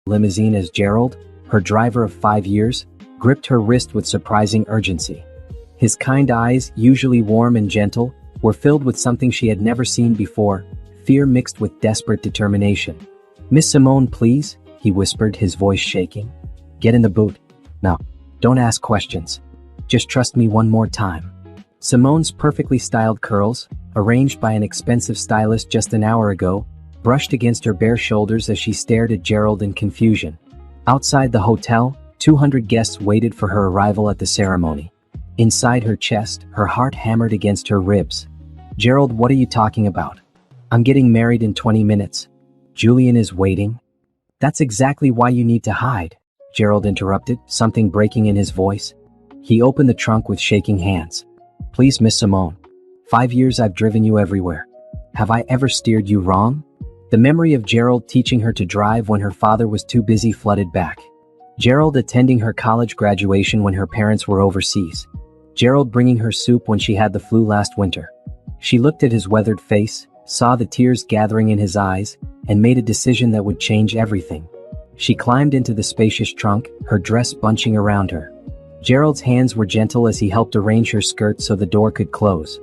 limousine as Gerald, her driver of 5 years, gripped her wrist with surprising urgency. His kind eyes, usually warm and gentle, were filled with something she had never seen before, fear mixed with desperate determination. "Miss Simone, please," he whispered, his voice shaking. "Get in the boot. Now, don't ask questions. Just trust me one more time." Simone's perfectly styled curls, arranged by an expensive stylist just an hour ago, brushed against her bare shoulders as she stared at Gerald in confusion. Outside the hotel, 200 guests waited for her arrival at the ceremony. Inside her chest, her heart hammered against her ribs. "Gerald, what are you talking about? I'm getting married in 20 minutes. Julian is waiting." "That's exactly why you need to hide," Gerald interrupted, something breaking in his voice. He opened the trunk with shaking hands. "Please, Miss Simone. 5 years I've driven you everywhere. Have I ever steered you wrong?" The memory of Gerald teaching her to drive when her father was too busy flooded back. Gerald attending her college graduation when her parents were overseas. Gerald bringing her soup when she had the flu last winter. She looked at his weathered face, saw the tears gathering in his eyes, and made a decision that would change everything. She climbed into the spacious trunk, her dress bunching around her. Gerald's hands were gentle as he helped arrange her skirt so the door could close.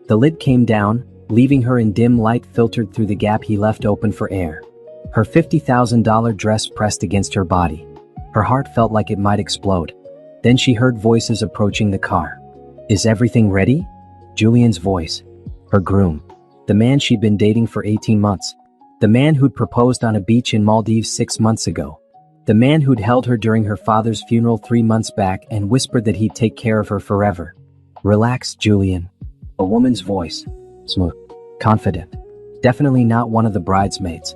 The lid came down, leaving her in dim light filtered through the gap he left open for air. Her $50,000 dress pressed against her body. Her heart felt like it might explode. Then she heard voices approaching the car. "Is everything ready?" Julian's voice. Her groom. The man she'd been dating for 18 months. The man who'd proposed on a beach in Maldives 6 months ago. The man who'd held her during her father's funeral 3 months back and whispered that he'd take care of her forever. "Relax, Julian." A woman's voice. Smooth. Confident. Definitely not one of the bridesmaids.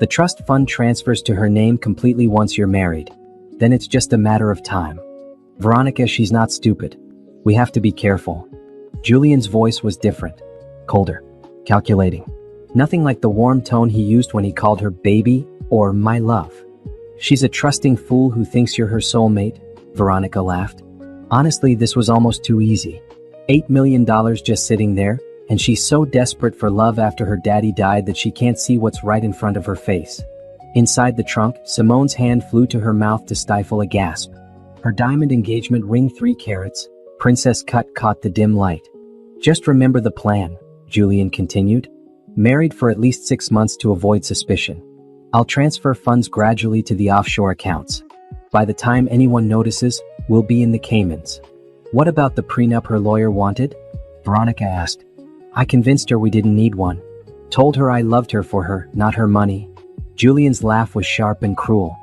"The trust fund transfers to her name completely once you're married. Then it's just a matter of time. Veronica, she's not stupid. We have to be careful." Julian's voice was different. Colder. Calculating. Nothing like the warm tone he used when he called her baby or my love. "She's a trusting fool who thinks you're her soulmate," Veronica laughed. Honestly, this was almost too easy. $8 million just sitting there, and she's so desperate for love after her daddy died that she can't see what's right in front of her face. Inside the trunk, Simone's hand flew to her mouth to stifle a gasp. Her diamond engagement ring 3 carats, princess cut, caught the dim light. "Just remember the plan," Julian continued. "Married for at least 6 months to avoid suspicion. I'll transfer funds gradually to the offshore accounts. By the time anyone notices, we'll be in the Caymans." "What about the prenup her lawyer wanted?" Veronica asked. "I convinced her we didn't need one. Told her I loved her for her, not her money." Julian's laugh was sharp and cruel.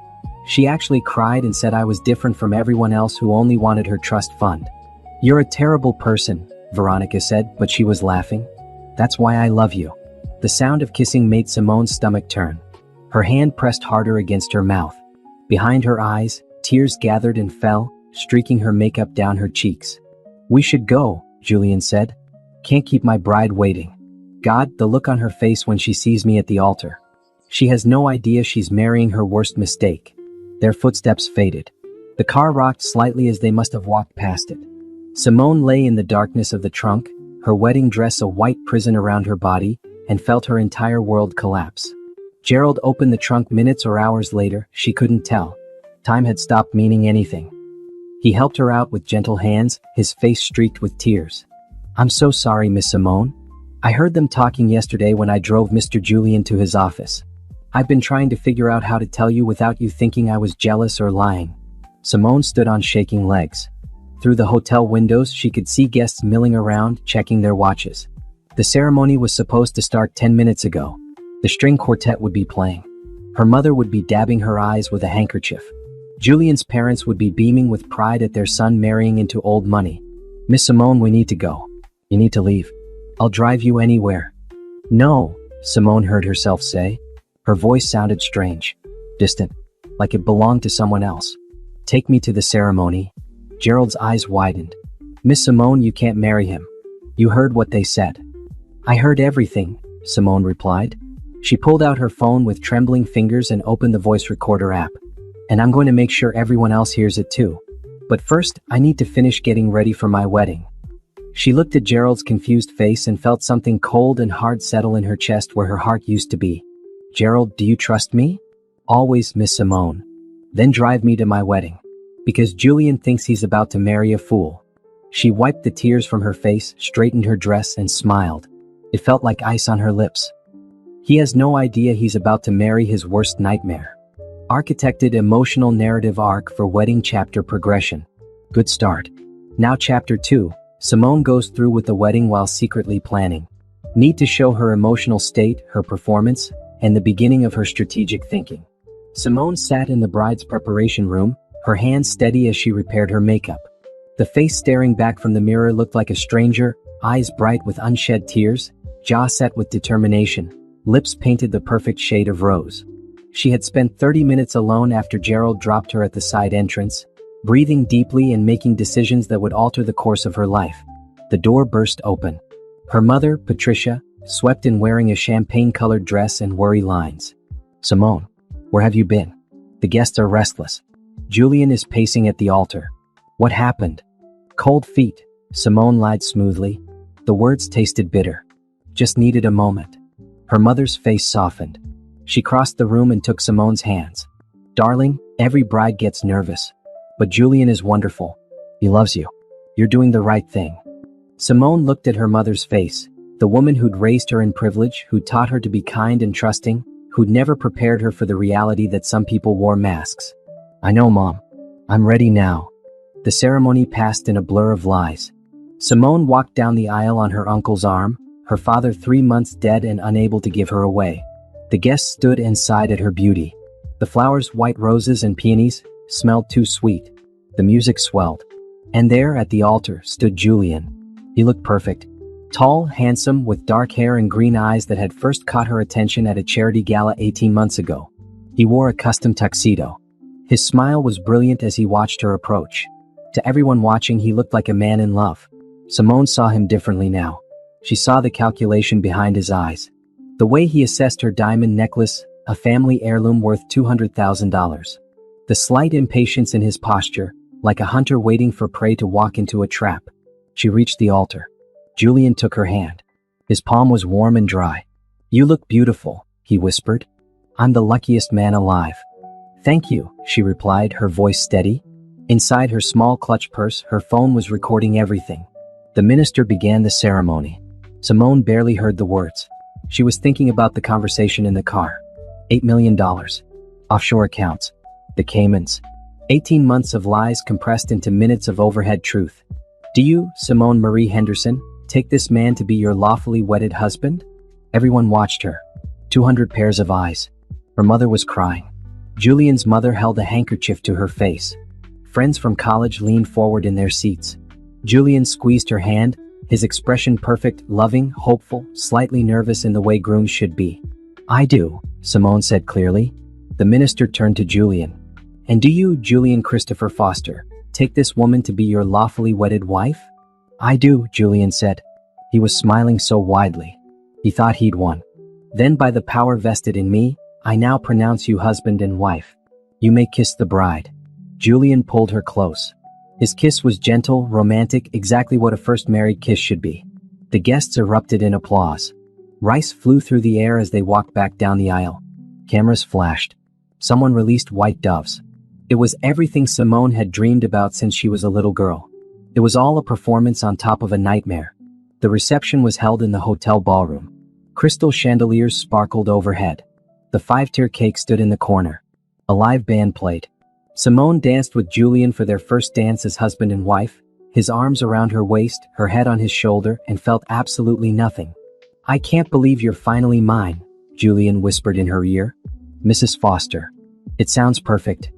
"She actually cried and said I was different from everyone else who only wanted her trust fund." "You're a terrible person," Veronica said, but she was laughing. "That's why I love you." The sound of kissing made Simone's stomach turn. Her hand pressed harder against her mouth. Behind her eyes, tears gathered and fell, streaking her makeup down her cheeks. "We should go," Julian said. "Can't keep my bride waiting." God, the look on her face when she sees me at the altar. She has no idea she's marrying her worst mistake. Their footsteps faded. The car rocked slightly as they must have walked past it. Simone lay in the darkness of the trunk, her wedding dress a white prison around her body, and felt her entire world collapse. Gerald opened the trunk minutes or hours later, she couldn't tell. Time had stopped meaning anything. He helped her out with gentle hands, his face streaked with tears. "I'm so sorry, Miss Simone. I heard them talking yesterday when I drove Mr. Julian to his office. I've been trying to figure out how to tell you without you thinking I was jealous or lying." Simone stood on shaking legs. Through the hotel windows, she could see guests milling around, checking their watches. The ceremony was supposed to start 10 minutes ago. The string quartet would be playing. Her mother would be dabbing her eyes with a handkerchief. Julian's parents would be beaming with pride at their son marrying into old money. "Miss Simone, we need to go. You need to leave. I'll drive you anywhere." "No," Simone heard herself say. Her voice sounded strange, distant, like it belonged to someone else. "Take me to the ceremony." Gerald's eyes widened. "Miss Simone, you can't marry him. You heard what they said." "I heard everything," Simone replied. She pulled out her phone with trembling fingers and opened the voice recorder app. "And I'm going to make sure everyone else hears it too. But first, I need to finish getting ready for my wedding." She looked at Gerald's confused face and felt something cold and hard settle in her chest where her heart used to be. "Gerald, do you trust me?" "Always, Miss Simone." Then drive me to my wedding. Because Julian thinks he's about to marry a fool. She wiped the tears from her face, straightened her dress, and smiled. It felt like ice on her lips. He has no idea he's about to marry his worst nightmare. Architected emotional narrative arc for wedding chapter progression. Good start. Now chapter 2, Simone goes through with the wedding while secretly planning. Need to show her emotional state, her performance, and the beginning of her strategic thinking. Simone sat in the bride's preparation room, her hands steady as she repaired her makeup. The face staring back from the mirror looked like a stranger, eyes bright with unshed tears, jaw set with determination, lips painted the perfect shade of rose. She had spent 30 minutes alone after Gerald dropped her at the side entrance, breathing deeply and making decisions that would alter the course of her life. The door burst open. Her mother, Patricia, swept in wearing a champagne-colored dress and worry lines. "Simone, where have you been? The guests are restless. Julian is pacing at the altar." "What happened?" "Cold feet," Simone lied smoothly. The words tasted bitter. "Just needed a moment." Her mother's face softened. She crossed the room and took Simone's hands. "Darling, every bride gets nervous. But Julian is wonderful. He loves you. You're doing the right thing." Simone looked at her mother's face, the woman who'd raised her in privilege, who'd taught her to be kind and trusting, who'd never prepared her for the reality that some people wore masks. "I know, Mom. I'm ready now." The ceremony passed in a blur of lies. Simone walked down the aisle on her uncle's arm, her father 3 months dead and unable to give her away. The guests stood and sighed at her beauty. The flowers, white roses and peonies, smelled too sweet. The music swelled. And there, at the altar, stood Julian. He looked perfect. Tall, handsome, with dark hair and green eyes that had first caught her attention at a charity gala 18 months ago. He wore a custom tuxedo. His smile was brilliant as he watched her approach. To everyone watching, he looked like a man in love. Simone saw him differently now. She saw the calculation behind his eyes. The way he assessed her diamond necklace, a family heirloom worth $200,000. The slight impatience in his posture, like a hunter waiting for prey to walk into a trap. She reached the altar. Julian took her hand. His palm was warm and dry. "You look beautiful," he whispered. "I'm the luckiest man alive." "Thank you," she replied, her voice steady. Inside her small clutch purse, her phone was recording everything. The minister began the ceremony. Simone barely heard the words. She was thinking about the conversation in the car. $8 million. Offshore accounts. The Caymans. 18 months of lies compressed into minutes of overhead truth. "Do you, Simone Marie Henderson, take this man to be your lawfully wedded husband?" Everyone watched her. 200 pairs of eyes. Her mother was crying. Julian's mother held a handkerchief to her face. Friends from college leaned forward in their seats. Julian squeezed her hand, his expression perfect, loving, hopeful, slightly nervous in the way grooms should be. "I do," Simone said clearly. The minister turned to Julian. "And do you, Julian Christopher Foster, take this woman to be your lawfully wedded wife?" "I do," Julian said. He was smiling so widely. He thought he'd won. "Then by the power vested in me, I now pronounce you husband and wife. You may kiss the bride." Julian pulled her close. His kiss was gentle, romantic, exactly what a first married kiss should be. The guests erupted in applause. Rice flew through the air as they walked back down the aisle. Cameras flashed. Someone released white doves. It was everything Simone had dreamed about since she was a little girl. It was all a performance on top of a nightmare. The reception was held in the hotel ballroom. Crystal chandeliers sparkled overhead. The 5-tier cake stood in the corner. A live band played. Simone danced with Julian for their first dance as husband and wife, his arms around her waist, her head on his shoulder, and felt absolutely nothing. "I can't believe you're finally mine," Julian whispered in her ear. "Mrs. Foster. It sounds perfect."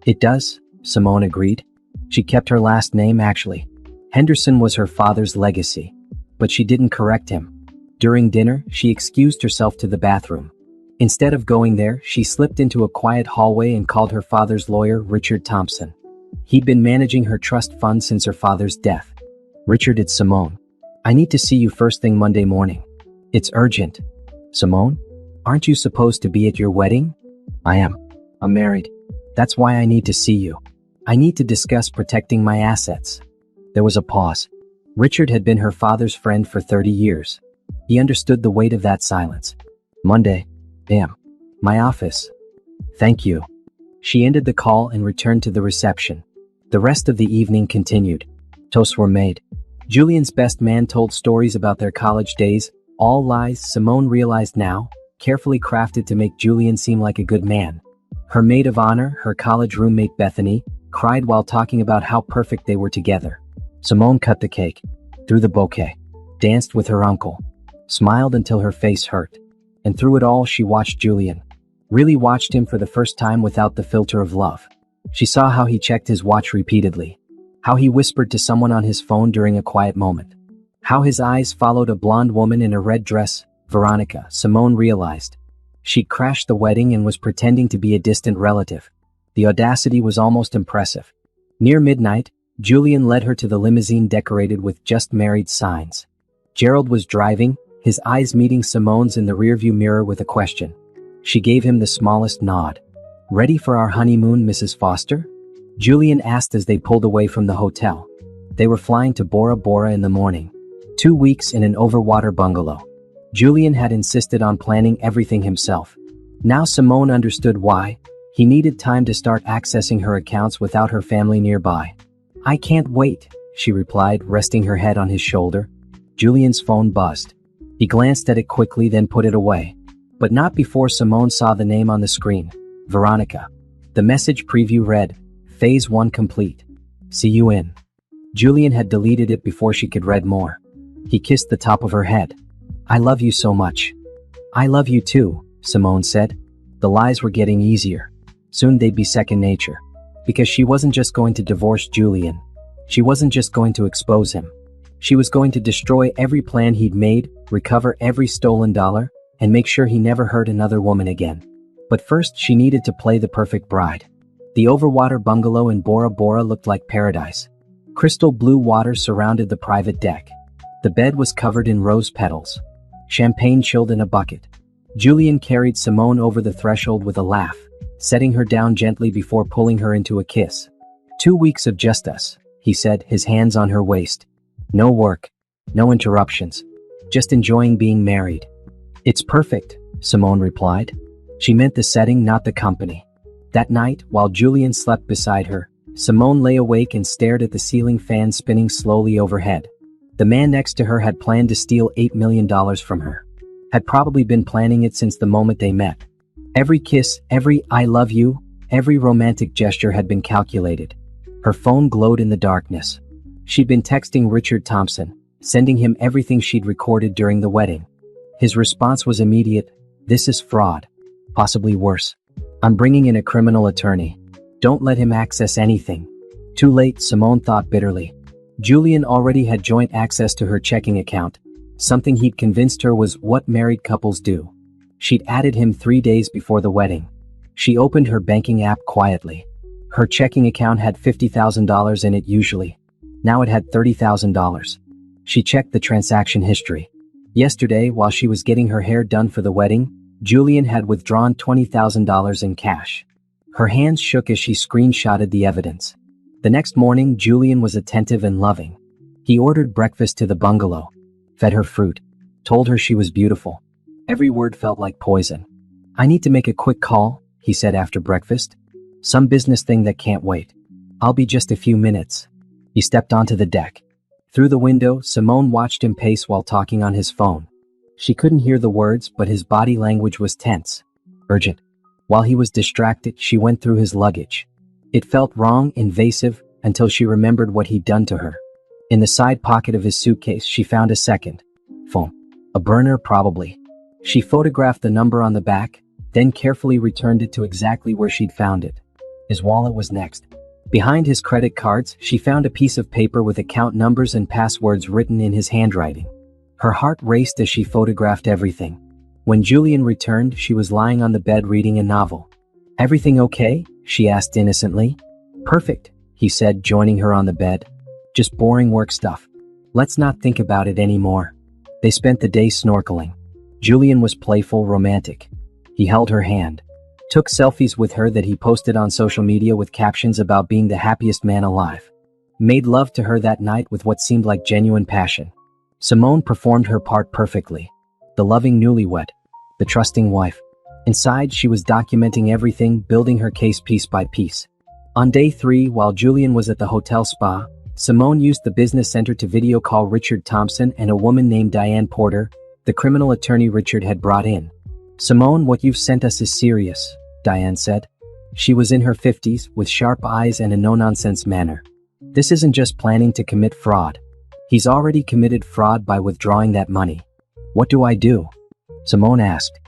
"It does," Simone agreed. She kept her last name actually. Henderson was her father's legacy. But she didn't correct him. During dinner, she excused herself to the bathroom. Instead of going there, she slipped into a quiet hallway and called her father's lawyer, Richard Thompson. He'd been managing her trust fund since her father's death. "Richard, it's Simone. I need to see you first thing Monday morning." "It's urgent." "Simone? Aren't you supposed to be at your wedding?" "I am. I'm married. That's why I need to see you. I need to discuss protecting my assets." There was a pause. Richard had been her father's friend for 30 years. He understood the weight of that silence. "Monday. Bam. My office." "Thank you." She ended the call and returned to the reception. The rest of the evening continued. Toasts were made. Julian's best man told stories about their college days, all lies Simone realized now, carefully crafted to make Julian seem like a good man. Her maid of honor, her college roommate Bethany, cried while talking about how perfect they were together. Simone cut the cake, threw the bouquet, danced with her uncle, smiled until her face hurt. And through it all she watched Julian. Really watched him for the first time without the filter of love. She saw how he checked his watch repeatedly, how he whispered to someone on his phone during a quiet moment, how his eyes followed a blonde woman in a red dress, Veronica, Simone realized. She'd crashed the wedding and was pretending to be a distant relative. The audacity was almost impressive. Near midnight, Julian led her to the limousine decorated with "Just Married" signs. Gerald was driving, his eyes meeting Simone's in the rearview mirror with a question. She gave him the smallest nod. "Ready for our honeymoon, Mrs. Foster?" Julian asked as they pulled away from the hotel. They were flying to Bora Bora in the morning. 2 weeks in an overwater bungalow. Julian had insisted on planning everything himself. Now Simone understood why. He needed time to start accessing her accounts without her family nearby. "I can't wait," she replied, resting her head on his shoulder. Julian's phone buzzed. He glanced at it quickly, then put it away. But not before Simone saw the name on the screen. Veronica. The message preview read, "Phase 1 complete. See you in." Julian had deleted it before she could read more. He kissed the top of her head. "I love you so much." "I love you too," Simone said. The lies were getting easier. Soon they'd be second nature. Because she wasn't just going to divorce Julian. She wasn't just going to expose him. She was going to destroy every plan he'd made, recover every stolen dollar, and make sure he never hurt another woman again. But first she needed to play the perfect bride. The overwater bungalow in Bora Bora looked like paradise. Crystal blue water surrounded the private deck. The bed was covered in rose petals. Champagne chilled in a bucket. Julian carried Simone over the threshold with a laugh, setting her down gently before pulling her into a kiss. 2 weeks of just us, he said, his hands on her waist. No work, no interruptions, just enjoying being married. "It's perfect," Simone replied. She meant the setting, not the company. That night, while Julian slept beside her, Simone lay awake and stared at the ceiling fan spinning slowly overhead. The man next to her had planned to steal $8 million from her. Had probably been planning it since the moment they met. Every kiss, every "I love you," every romantic gesture had been calculated. Her phone glowed in the darkness. She'd been texting Richard Thompson, sending him everything she'd recorded during the wedding. His response was immediate. "This is fraud. Possibly worse. I'm bringing in a criminal attorney. Don't let him access anything." Too late, Simone thought bitterly. Julian already had joint access to her checking account. Something he'd convinced her was what married couples do. She'd added him 3 days before the wedding. She opened her banking app quietly. Her checking account had $50,000 in it usually. Now it had $30,000. She checked the transaction history. Yesterday, while she was getting her hair done for the wedding, Julian had withdrawn $20,000 in cash. Her hands shook as she screenshotted the evidence. The next morning, Julian was attentive and loving. He ordered breakfast to the bungalow, fed her fruit, told her she was beautiful. Every word felt like poison. "I need to make a quick call," he said after breakfast. "Some business thing that can't wait. I'll be just a few minutes." He stepped onto the deck. Through the window, Simone watched him pace while talking on his phone. She couldn't hear the words, but his body language was tense, urgent. While he was distracted, she went through his luggage. It felt wrong, invasive, until she remembered what he'd done to her. In the side pocket of his suitcase, she found a second phone. A burner, probably. She photographed the number on the back, then carefully returned it to exactly where she'd found it. His wallet was next. Behind his credit cards, she found a piece of paper with account numbers and passwords written in his handwriting. Her heart raced as she photographed everything. When Julian returned, she was lying on the bed reading a novel. "Everything okay?" she asked innocently. "Perfect," he said, joining her on the bed. "Just boring work stuff. Let's not think about it anymore." They spent the day snorkeling. Julian was playful, romantic. He held her hand, took selfies with her that he posted on social media with captions about being the happiest man alive. Made love to her that night with what seemed like genuine passion. Simone performed her part perfectly. The loving newlywed, the trusting wife. Inside, she was documenting everything, building her case piece by piece. On day 3, while Julian was at the hotel spa, Simone used the business center to video call Richard Thompson and a woman named Diane Porter, the criminal attorney Richard had brought in. "Simone, what you've sent us is serious," Diane said. She was in her 50s, with sharp eyes and a no-nonsense manner. "This isn't just planning to commit fraud. He's already committed fraud by withdrawing that money." "What do I do?" Simone asked.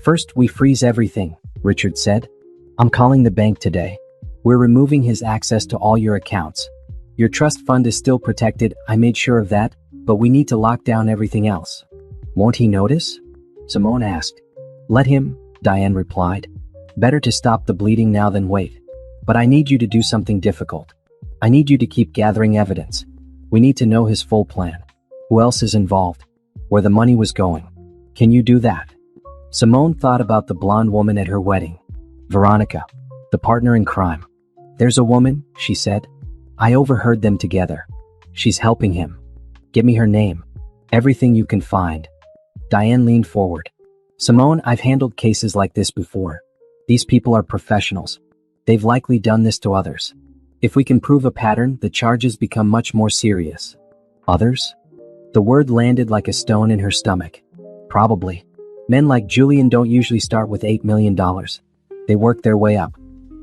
"First, we freeze everything," Richard said. "I'm calling the bank today. We're removing his access to all your accounts. Your trust fund is still protected, I made sure of that, but we need to lock down everything else." "Won't he notice?" Simone asked. "Let him," Diane replied. "Better to stop the bleeding now than wait. But I need you to do something difficult. I need you to keep gathering evidence. We need to know his full plan. Who else is involved? Where the money was going. Can you do that?" Simone thought about the blonde woman at her wedding. Veronica, the partner in crime. "There's a woman," she said. "I overheard them together. She's helping him. Give me her name. Everything you can find." Diane leaned forward. "Simone, I've handled cases like this before. These people are professionals. They've likely done this to others. If we can prove a pattern, the charges become much more serious." "Others?" The word landed like a stone in her stomach. "Probably. Men like Julian don't usually start with $8 million. They work their way up.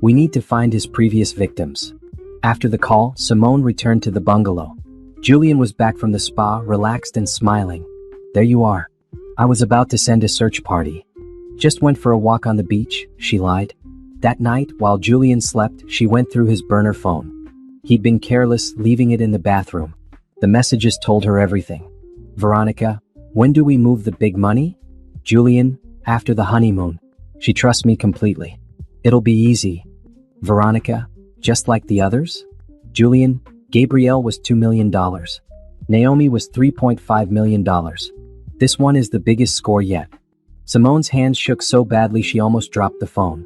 We need to find his previous victims." After the call, Simone returned to the bungalow. Julian was back from the spa, relaxed and smiling. "There you are. I was about to send a search party. Just went for a walk on the beach," she lied. That night, while Julian slept, she went through his burner phone. He'd been careless, leaving it in the bathroom. The messages told her everything. "Veronica, when do we move the big money?" "Julian, after the honeymoon. She trusts me completely. It'll be easy." "Veronica, just like the others?" "Julian, Gabrielle was $2 million. Naomi was $3.5 million. This one is the biggest score yet." Simone's hands shook so badly she almost dropped the phone.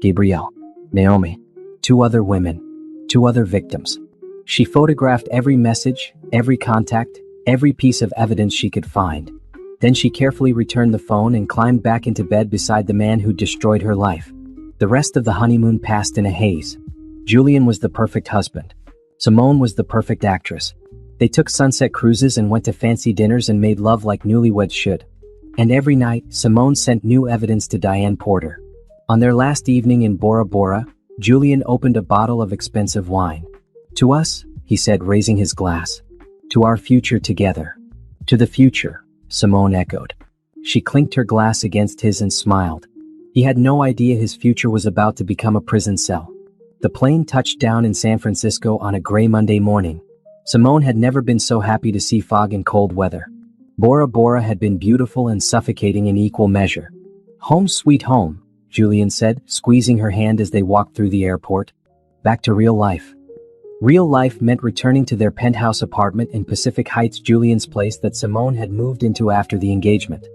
Gabrielle, Naomi, 2 other women, 2 other victims. She photographed every message, every contact, every piece of evidence she could find. Then she carefully returned the phone and climbed back into bed beside the man who destroyed her life. The rest of the honeymoon passed in a haze. Julian was the perfect husband. Simone was the perfect actress. They took sunset cruises and went to fancy dinners and made love like newlyweds should. And every night, Simone sent new evidence to Diane Porter. On their last evening in Bora Bora, Julian opened a bottle of expensive wine. "To us," he said, raising his glass. "To our future together." "To the future," Simone echoed. She clinked her glass against his and smiled. He had no idea his future was about to become a prison cell. The plane touched down in San Francisco on a gray Monday morning. Simone had never been so happy to see fog and cold weather. Bora Bora had been beautiful and suffocating in equal measure. "Home sweet home," Julian said, squeezing her hand as they walked through the airport. Back to real life. Real life meant returning to their penthouse apartment in Pacific Heights, Julian's place that Simone had moved into after the engagement.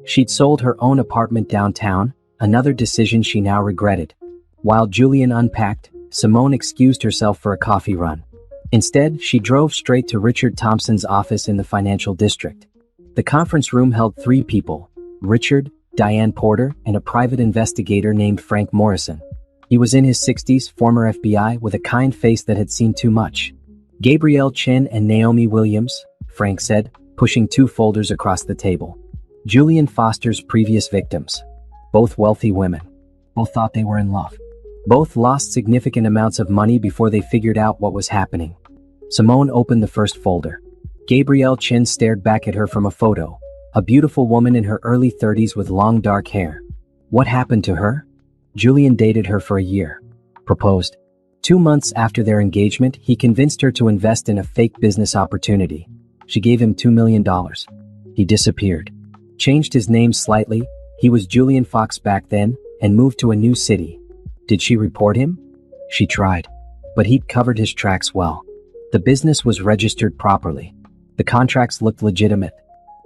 She'd sold her own apartment downtown, another decision she now regretted. While Julian unpacked, Simone excused herself for a coffee run. Instead, she drove straight to Richard Thompson's office in the financial district. The conference room held 3 people: Richard, Diane Porter, and a private investigator named Frank Morrison. He was in his 60s, former FBI, with a kind face that had seen too much. "Gabrielle Chen and Naomi Williams," Frank said, pushing 2 folders across the table. "Julian Foster's previous victims. Both wealthy women. Both thought they were in love. Both lost significant amounts of money before they figured out what was happening." Simone opened the first folder. Gabrielle Chen stared back at her from a photo. A beautiful woman in her early 30s with long dark hair. What happened to her? Julian dated her for a year. Proposed. 2 months after their engagement, he convinced her to invest in a fake business opportunity. She gave him $2 million. He disappeared. Changed his name slightly, he was Julian Fox back then, and moved to a new city. Did she report him? She tried. But he'd covered his tracks well. The business was registered properly. The contracts looked legitimate.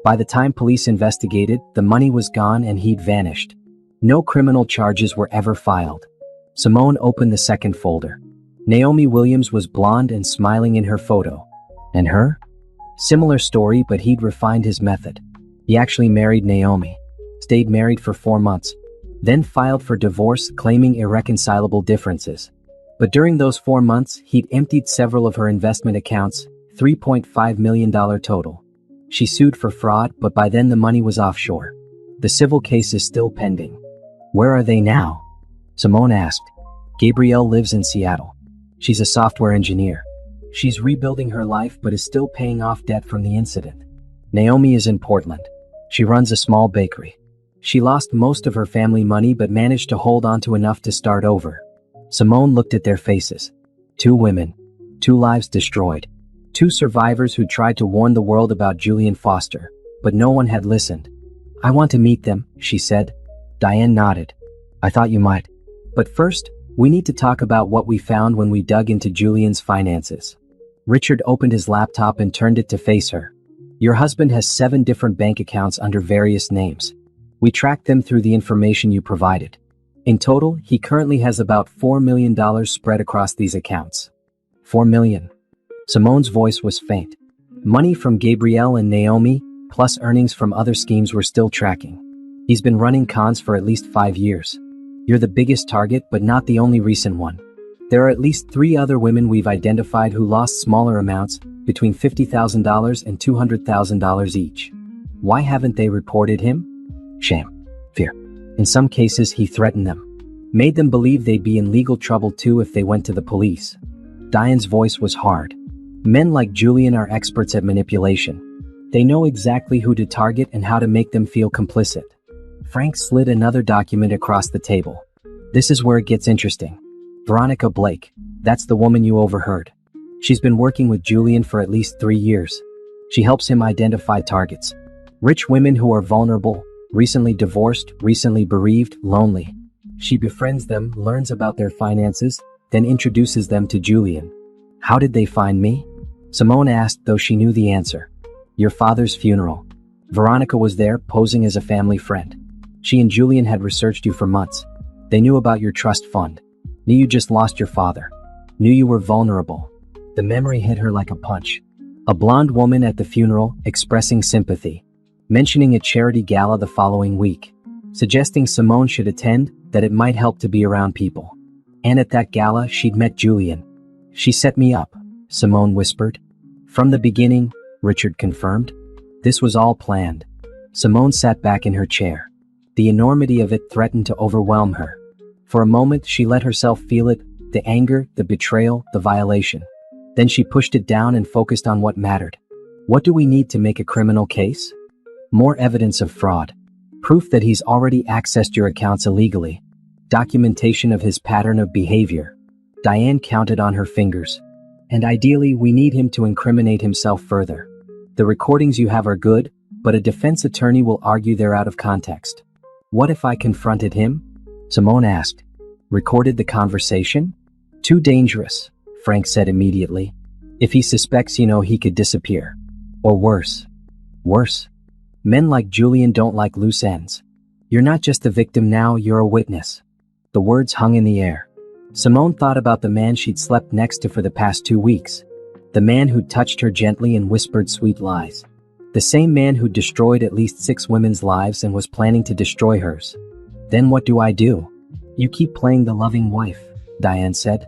By the time police investigated, the money was gone and he'd vanished. No criminal charges were ever filed. Simone opened the second folder. Naomi Williams was blonde and smiling in her photo. And her? Similar story, but he'd refined his method. He actually married Naomi. Stayed married for 4 months. then filed for divorce claiming irreconcilable differences. But during those 4 months, he'd emptied several of her investment accounts, $3.5 million total. She sued for fraud, but by then the money was offshore. The civil case is still pending. Where are they now? Simone asked. Gabrielle lives in Seattle. She's a software engineer. She's rebuilding her life but is still paying off debt from the incident. Naomi is in Portland. She runs a small bakery. She lost most of her family money but managed to hold on to enough to start over. Simone looked at their faces. 2 women. 2 lives destroyed. 2 survivors who tried to warn the world about Julian Foster, but no one had listened. I want to meet them, she said. Diane nodded. I thought you might. But first, we need to talk about what we found when we dug into Julian's finances. Richard opened his laptop and turned it to face her. Your husband has 7 different bank accounts under various names. We tracked them through the information you provided. In total, he currently has about $4 million spread across these accounts. $4 million. Simone's voice was faint. Money from Gabrielle and Naomi, plus earnings from other schemes we're still tracking. He's been running cons for at least 5 years. You're the biggest target, but not the only recent one. There are at least 3 other women we've identified who lost smaller amounts, between $50,000 and $200,000 each. Why haven't they reported him? Shame. Fear. In some cases, he threatened them. Made them believe they'd be in legal trouble too if they went to the police. Diane's voice was hard. Men like Julian are experts at manipulation. They know exactly who to target and how to make them feel complicit. Frank slid another document across the table. This is where it gets interesting. Veronica Blake, that's the woman you overheard. She's been working with Julian for at least 3 years. She helps him identify targets. Rich women who are vulnerable, recently divorced, recently bereaved, lonely. She befriends them, learns about their finances, then introduces them to Julian. How did they find me? Simone asked, though she knew the answer. Your father's funeral. Veronica was there, posing as a family friend. She and Julian had researched you for months. They knew about your trust fund. Knew you just lost your father. Knew you were vulnerable. The memory hit her like a punch. A blonde woman at the funeral, expressing sympathy. Mentioning a charity gala the following week. Suggesting Simone should attend, that it might help to be around people. And at that gala, she'd met Julian. She set me up, Simone whispered. From the beginning, Richard confirmed. This was all planned. Simone sat back in her chair. The enormity of it threatened to overwhelm her. For a moment, she let herself feel it, the anger, the betrayal, the violation. Then she pushed it down and focused on what mattered. What do we need to make a criminal case? More evidence of fraud. Proof that he's already accessed your accounts illegally. Documentation of his pattern of behavior. Diane counted on her fingers. And ideally, we need him to incriminate himself further. The recordings you have are good, but a defense attorney will argue they're out of context. What if I confronted him? Simone asked. Recorded the conversation? Too dangerous, Frank said immediately. If he suspects, he could disappear. Or worse. Worse. Men like Julian don't like loose ends. You're not just a victim now, you're a witness. The words hung in the air. Simone thought about the man she'd slept next to for the past 2 weeks. The man who touched her gently and whispered sweet lies. The same man who destroyed at least 6 women's lives and was planning to destroy hers. Then what do I do? You keep playing the loving wife, Diane said.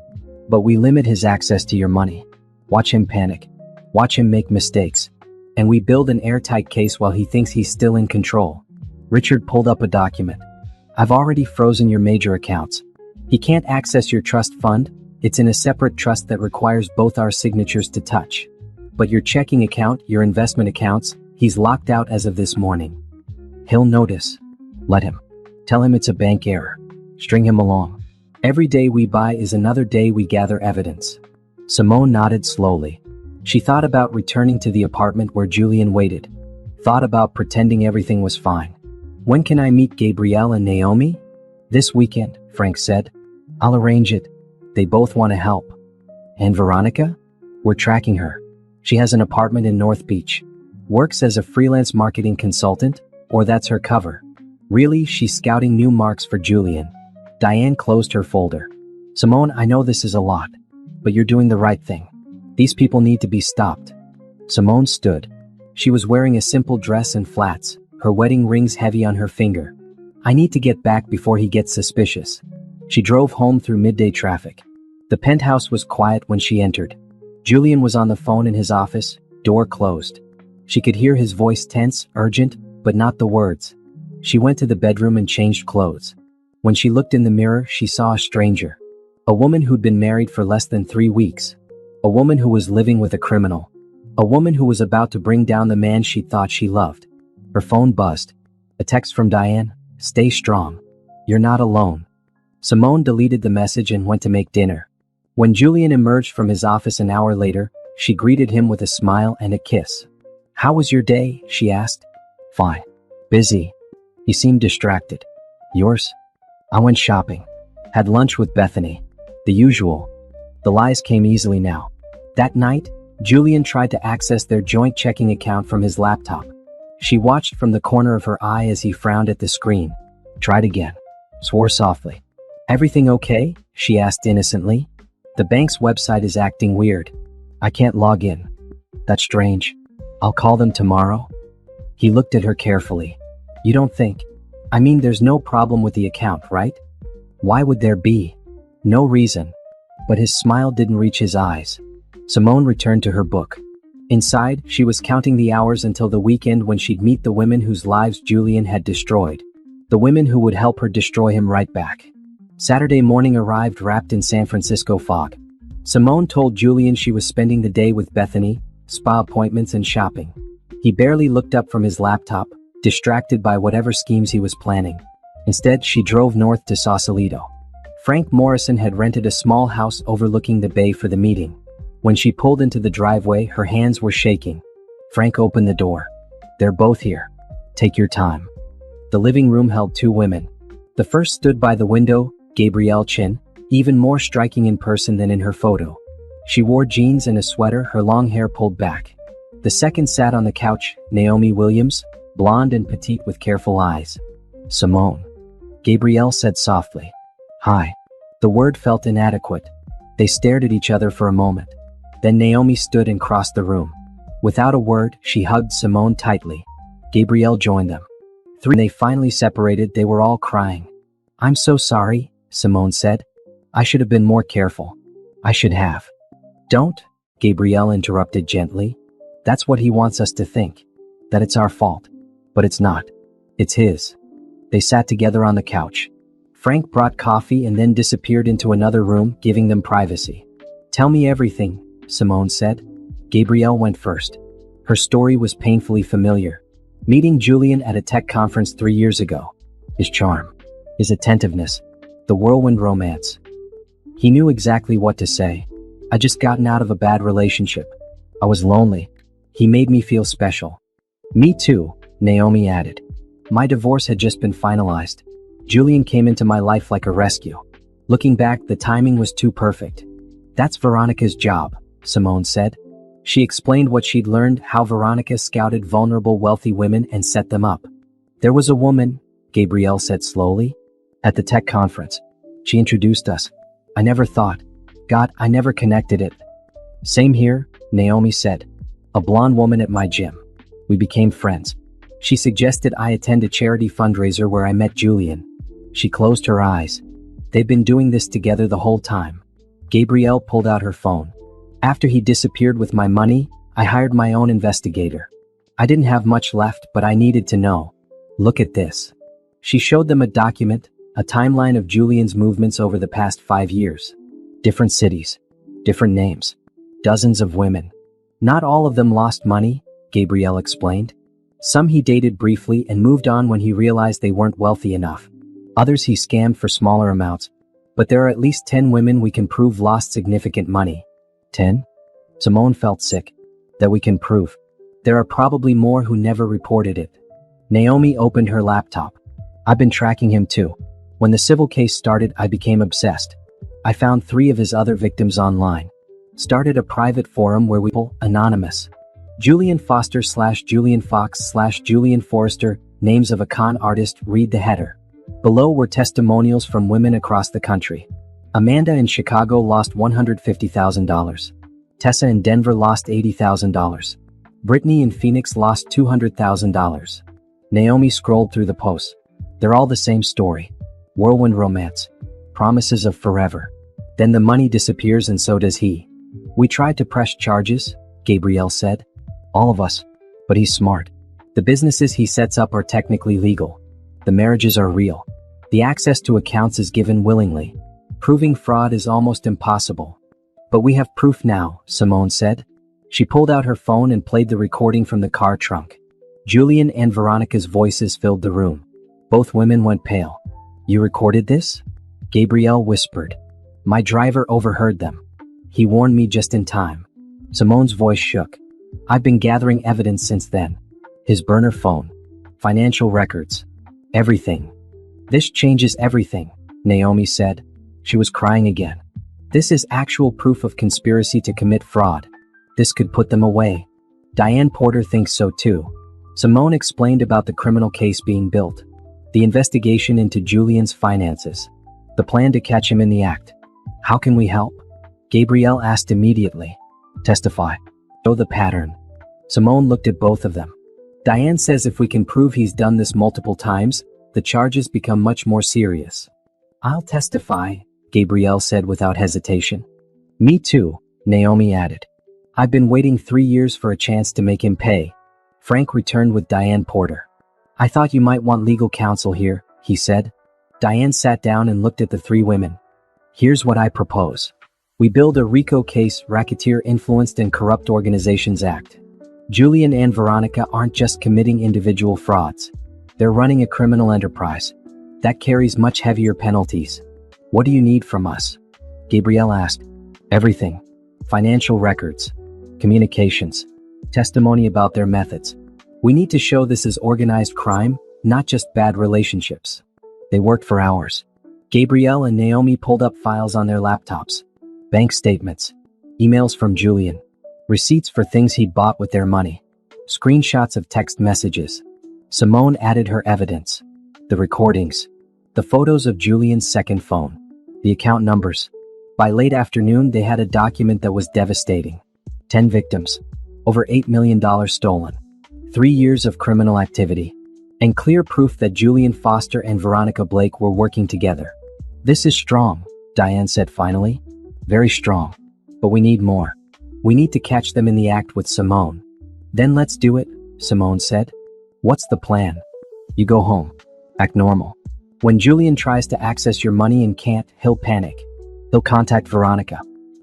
But we limit his access to your money. Watch him panic. Watch him make mistakes. And we build an airtight case while he thinks he's still in control. Richard pulled up a document. I've already frozen your major accounts. He can't access your trust fund. It's in a separate trust that requires both our signatures to touch. But your checking account, your investment accounts, he's locked out as of this morning. He'll notice. Let him. Tell him it's a bank error. String him along. Every day we buy is another day we gather evidence. Simone nodded slowly. She thought about returning to the apartment where Julian waited. Thought about pretending everything was fine. When can I meet Gabrielle and Naomi? This weekend, Frank said. I'll arrange it. They both want to help. And Veronica? We're tracking her. She has an apartment in North Beach. Works as a freelance marketing consultant, or that's her cover. Really, she's scouting new marks for Julian. Diane closed her folder. Simone, I know this is a lot, but you're doing the right thing. These people need to be stopped. Simone stood. She was wearing a simple dress and flats, her wedding rings heavy on her finger. I need to get back before he gets suspicious. She drove home through midday traffic. The penthouse was quiet when she entered. Julian was on the phone in his office, door closed. She could hear his voice tense, urgent, but not the words. She went to the bedroom and changed clothes. When she looked in the mirror, she saw a stranger. A woman who'd been married for less than 3 weeks. A woman who was living with a criminal. A woman who was about to bring down the man she thought she loved. Her phone buzzed. A text from Diane. Stay strong. You're not alone. Simone deleted the message and went to make dinner. When Julian emerged from his office an hour later, she greeted him with a smile and a kiss. How was your day? She asked. Fine. Busy. He seemed distracted. Yours? I went shopping. Had lunch with Bethany. The usual. The lies came easily now. That night, Julian tried to access their joint checking account from his laptop. She watched from the corner of her eye as he frowned at the screen. Tried again. Swore softly. Everything okay? She asked innocently. The bank's website is acting weird. I can't log in. That's strange. I'll call them tomorrow. He looked at her carefully. You don't think? I mean, there's no problem with the account, right? Why would there be? No reason. But his smile didn't reach his eyes. Simone returned to her book. Inside, she was counting the hours until the weekend when she'd meet the women whose lives Julian had destroyed. The women who would help her destroy him right back. Saturday morning arrived wrapped in San Francisco fog. Simone told Julian she was spending the day with Bethany, spa appointments and shopping. He barely looked up from his laptop, distracted by whatever schemes he was planning. Instead, she drove north to Sausalito. Frank Morrison had rented a small house overlooking the bay for the meeting. When she pulled into the driveway, her hands were shaking. Frank opened the door. They're both here. Take your time. The living room held 2 women. The first stood by the window, Gabrielle Chin, even more striking in person than in her photo. She wore jeans and a sweater, her long hair pulled back. The second sat on the couch, Naomi Williams, blonde and petite with careful eyes. Simone. Gabrielle said softly. Hi. The word felt inadequate. They stared at each other for a moment. Then Naomi stood and crossed the room. Without a word, she hugged Simone tightly. Gabrielle joined them. When they finally separated, they were all crying. I'm so sorry, Simone said. I should have been more careful. I should have. Don't, Gabrielle interrupted gently. That's what he wants us to think. That it's our fault. But it's not. It's his. They sat together on the couch. Frank brought coffee and then disappeared into another room, giving them privacy. Tell me everything, Simone said. Gabrielle went first. Her story was painfully familiar. Meeting Julian at a tech conference 3 years ago. His charm. His attentiveness. The whirlwind romance. He knew exactly what to say. I just gotten out of a bad relationship. I was lonely. He made me feel special. Me too, Naomi added. My divorce had just been finalized. Julian came into my life like a rescue. Looking back, the timing was too perfect. That's Veronica's job, Simone said. She explained what she'd learned, how Veronica scouted vulnerable wealthy women and set them up. There was a woman, Gabrielle said slowly, at the tech conference. She introduced us. I never thought. God, I never connected it. Same here, Naomi said. A blonde woman at my gym. We became friends. She suggested I attend a charity fundraiser where I met Julian. She closed her eyes. They've been doing this together the whole time. Gabrielle pulled out her phone. After he disappeared with my money, I hired my own investigator. I didn't have much left, but I needed to know. Look at this. She showed them a document, a timeline of Julian's movements over the past 5 years. Different cities, different names, dozens of women. Not all of them lost money, Gabrielle explained. Some he dated briefly and moved on when he realized they weren't wealthy enough. Others he scammed for smaller amounts. But there are at least 10 women we can prove lost significant money. 10? Simone felt sick. That we can prove. There are probably more who never reported it. Naomi opened her laptop. I've been tracking him too. When the civil case started, I became obsessed. I found 3 of his other victims online. Started a private forum where we anonymous. Julian Foster / Julian Fox / Julian Forrester, names of a con artist, read the header. Below were testimonials from women across the country. Amanda in Chicago lost $150,000. Tessa in Denver lost $80,000. Brittany in Phoenix lost $200,000. Naomi scrolled through the posts. They're all the same story. Whirlwind romance. Promises of forever. Then the money disappears and so does he. We tried to press charges, Gabrielle said. All of us. But he's smart. The businesses he sets up are technically legal. The marriages are real. The access to accounts is given willingly. Proving fraud is almost impossible. But we have proof now, Simone said. She pulled out her phone and played the recording from the car trunk. Julian and Veronica's voices filled the room. Both women went pale. You recorded this? Gabrielle whispered. My driver overheard them. He warned me just in time. Simone's voice shook. I've been gathering evidence since then. His burner phone. Financial records. Everything. This changes everything, Naomi said. She was crying again. This is actual proof of conspiracy to commit fraud. This could put them away. Diane Porter thinks so too. Simone explained about the criminal case being built. The investigation into Julian's finances. The plan to catch him in the act. How can we help? Gabrielle asked immediately. Testify. Show the pattern. Simone looked at both of them. Diane says if we can prove he's done this multiple times, the charges become much more serious. I'll testify, Gabrielle said without hesitation. Me too, Naomi added. I've been waiting 3 years for a chance to make him pay. Frank returned with Diane Porter. I thought you might want legal counsel here, he said. Diane sat down and looked at the three women. Here's what I propose. We build a RICO case, Racketeer Influenced and Corrupt Organizations Act. Julian and Veronica aren't just committing individual frauds. They're running a criminal enterprise. That carries much heavier penalties. What do you need from us? Gabrielle asked. Everything. Financial records. Communications. Testimony about their methods. We need to show this is organized crime, not just bad relationships. They worked for hours. Gabrielle and Naomi pulled up files on their laptops. Bank statements. Emails from Julian. Receipts for things he'd bought with their money. Screenshots of text messages. Simone added her evidence. The recordings. The photos of Julian's second phone. The account numbers. By late afternoon, they had a document that was devastating. 10 victims. Over $8 million stolen. 3 years of criminal activity. And clear proof that Julian Foster and Veronica Blake were working together. This is strong, Diane said finally. Very strong. But we need more. We need to catch them in the act with Simone. Then let's do it, Simone said. What's the plan? You go home. Act normal. When Julian tries to access your money and can't, he'll panic. He'll contact Veronica.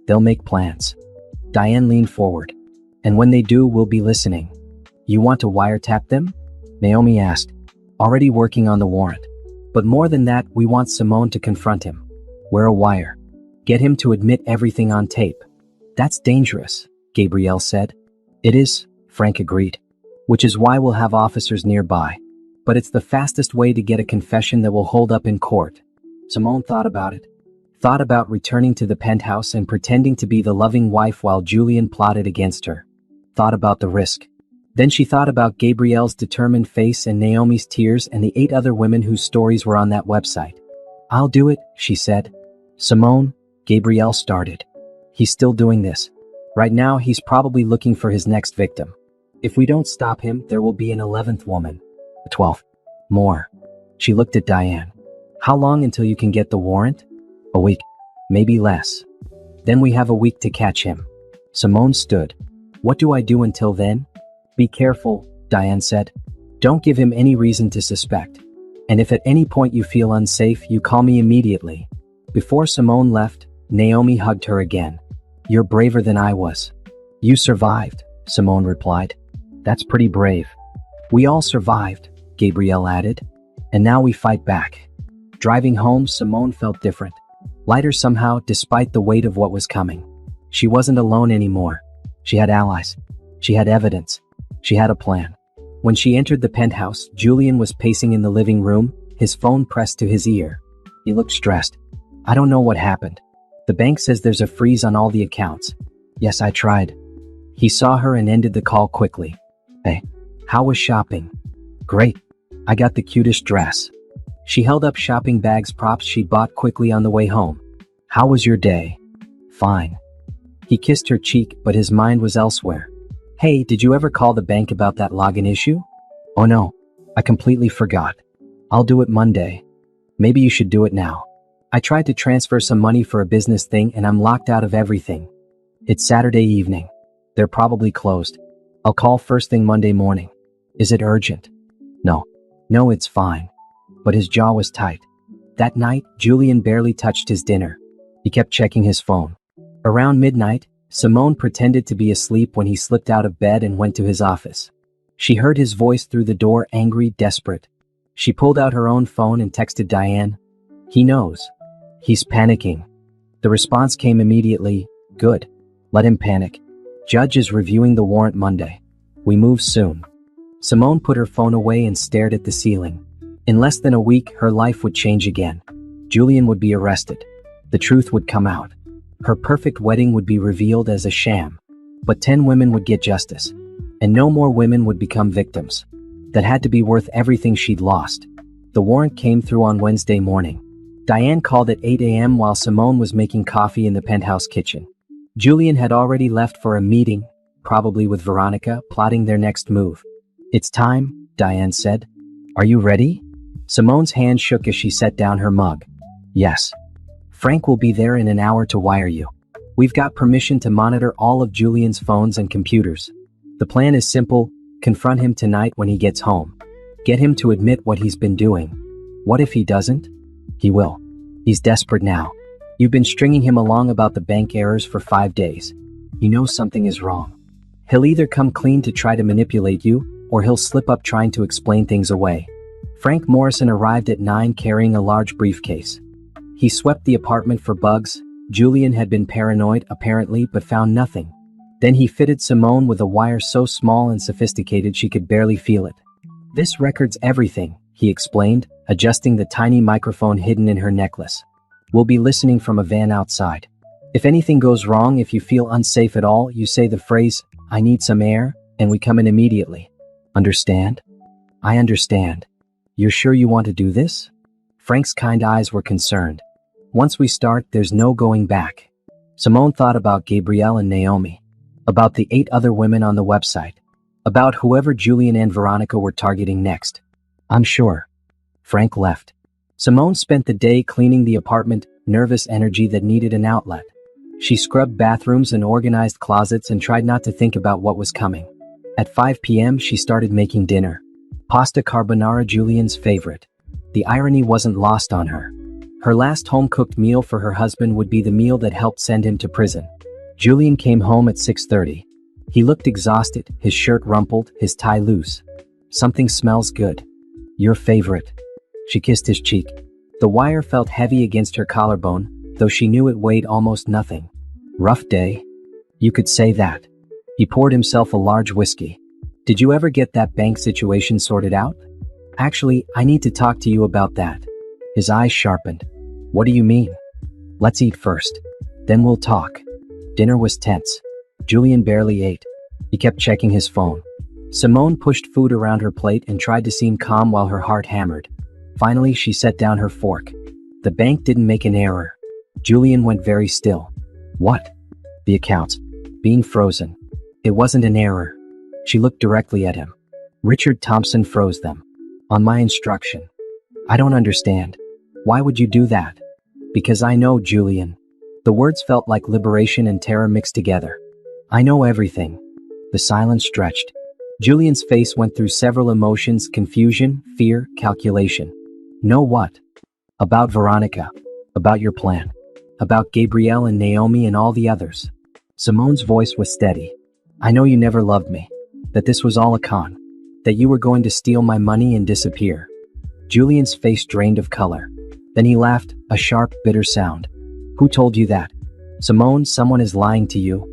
They'll make plans. Diane leaned forward. And when they do, we'll be listening. You want to wiretap them? Naomi asked. Already working on the warrant. But more than that, we want Simone to confront him. Wear a wire. Get him to admit everything on tape. That's dangerous, Gabrielle said. It is, Frank agreed. Which is why we'll have officers nearby. But it's the fastest way to get a confession that will hold up in court. Simone thought about it. Thought about returning to the penthouse and pretending to be the loving wife while Julian plotted against her. Thought about the risk. Then she thought about Gabrielle's determined face and Naomi's tears and the 8 other women whose stories were on that website. I'll do it, she said. Simone, Gabrielle started. He's still doing this. Right now, he's probably looking for his next victim. If we don't stop him, there will be an 11th woman. A 12th. More. She looked at Diane. How long until you can get the warrant? A week. Maybe less. Then we have a week to catch him. Simone stood. What do I do until then? Be careful, Diane said. Don't give him any reason to suspect. And if at any point you feel unsafe, you call me immediately. Before Simone left, Naomi hugged her again. You're braver than I was. You survived, Simone replied. That's pretty brave. We all survived, Gabrielle added. And now we fight back. Driving home, Simone felt different. Lighter somehow, despite the weight of what was coming. She wasn't alone anymore. She had allies. She had evidence. She had a plan. When she entered the penthouse, Julian was pacing in the living room, his phone pressed to his ear. He looked stressed. I don't know what happened. The bank says there's a freeze on all the accounts. Yes, I tried. He saw her and ended the call quickly. Hey, how was shopping? Great. I got the cutest dress. She held up shopping bags props she'd bought quickly on the way home. How was your day? Fine. He kissed her cheek, but his mind was elsewhere. Hey, did you ever call the bank about that login issue? Oh no, I completely forgot. I'll do it Monday. Maybe you should do it now. I tried to transfer some money for a business thing and I'm locked out of everything. It's Saturday evening. They're probably closed. I'll call first thing Monday morning. Is it urgent? No, it's fine. But his jaw was tight. That night, Julian barely touched his dinner. He kept checking his phone. Around midnight, Simone pretended to be asleep when he slipped out of bed and went to his office. She heard his voice through the door, angry, desperate. She pulled out her own phone and texted Diane. He knows. He's panicking. The response came immediately. Good. Let him panic. Judge is reviewing the warrant Monday. We move soon. Simone put her phone away and stared at the ceiling. In less than a week, her life would change again. Julian would be arrested. The truth would come out. Her perfect wedding would be revealed as a sham. But 10 women would get justice. And no more women would become victims. That had to be worth everything she'd lost. The warrant came through on Wednesday morning. Diane called at 8 a.m. while Simone was making coffee in the penthouse kitchen. Julian had already left for a meeting, probably with Veronica, plotting their next move. It's time, Diane said. Are you ready? Simone's hand shook as she set down her mug. Yes. Frank will be there in an hour to wire you. We've got permission to monitor all of Julian's phones and computers. The plan is simple. Confront him tonight when he gets home. Get him to admit what he's been doing. What if he doesn't? He will. He's desperate now. You've been stringing him along about the bank errors for 5 days. He knows something is wrong. He'll either come clean to try to manipulate you, or he'll slip up trying to explain things away. Frank Morrison arrived at 9 carrying a large briefcase. He swept the apartment for bugs. Julian had been paranoid, apparently, but found nothing. Then he fitted Simone with a wire so small and sophisticated she could barely feel it. This records everything, he explained, adjusting the tiny microphone hidden in her necklace. We'll be listening from a van outside. If anything goes wrong, if you feel unsafe at all, you say the phrase, I need some air, and we come in immediately. Understand? I understand. You're sure you want to do this? Frank's kind eyes were concerned. Once we start, there's no going back. Simone thought about Gabrielle and Naomi. About the 8 other women on the website. About whoever Julian and Veronica were targeting next. I'm sure. Frank left. Simone spent the day cleaning the apartment, nervous energy that needed an outlet. She scrubbed bathrooms and organized closets and tried not to think about what was coming. At 5 p.m. she started making dinner. Pasta carbonara, Julian's favorite. The irony wasn't lost on her. Her last home-cooked meal for her husband would be the meal that helped send him to prison. Julian came home at 6:30. He looked exhausted, his shirt rumpled, his tie loose. Something smells good. Your favorite. She kissed his cheek. The wire felt heavy against her collarbone, though she knew it weighed almost nothing. Rough day? You could say that. He poured himself a large whiskey. Did you ever get that bank situation sorted out? Actually, I need to talk to you about that. His eyes sharpened. What do you mean? Let's eat first. Then we'll talk. Dinner was tense. Julian barely ate. He kept checking his phone. Simone pushed food around her plate and tried to seem calm while her heart hammered. Finally, she set down her fork. The bank didn't make an error. Julian went very still. What? The accounts. Being frozen. It wasn't an error. She looked directly at him. Richard Thompson froze them. On my instruction. I don't understand. Why would you do that? Because I know, Julian. The words felt like liberation and terror mixed together. I know everything. The silence stretched. Julian's face went through several emotions: confusion, fear, calculation. Know what? About Veronica. About your plan. About Gabrielle and Naomi and all the others. Simone's voice was steady. I know you never loved me. That this was all a con. That you were going to steal my money and disappear. Julian's face drained of color. Then he laughed, a sharp, bitter sound. Who told you that? Simone, someone is lying to you.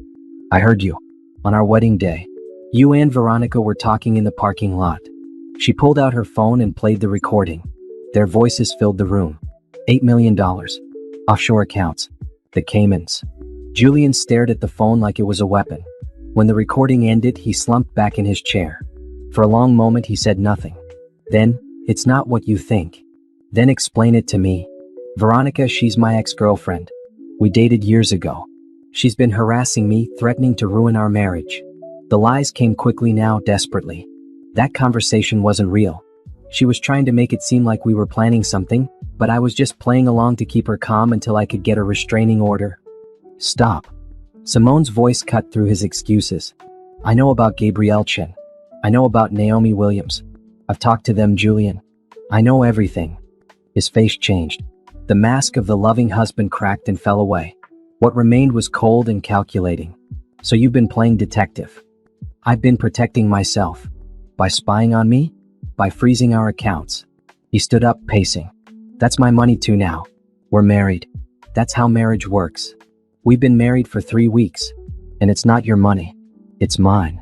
I heard you. On our wedding day. You and Veronica were talking in the parking lot. She pulled out her phone and played the recording. Their voices filled the room. $8 million. Offshore accounts. The Caymans. Julian stared at the phone like it was a weapon. When the recording ended, he slumped back in his chair. For a long moment, he said nothing. Then, it's not what you think. Then explain it to me. Veronica, she's my ex-girlfriend. We dated years ago. She's been harassing me, threatening to ruin our marriage. The lies came quickly now, desperately. That conversation wasn't real. She was trying to make it seem like we were planning something, but I was just playing along to keep her calm until I could get a restraining order. Stop. Simone's voice cut through his excuses. I know about Gabrielle Chen. I know about Naomi Williams. I've talked to them, Julian. I know everything. His face changed. The mask of the loving husband cracked and fell away. What remained was cold and calculating. So you've been playing detective. I've been protecting myself. By spying on me? By freezing our accounts. He stood up, pacing. That's my money too now. We're married. That's how marriage works. We've been married for 3 weeks. And it's not your money. It's mine.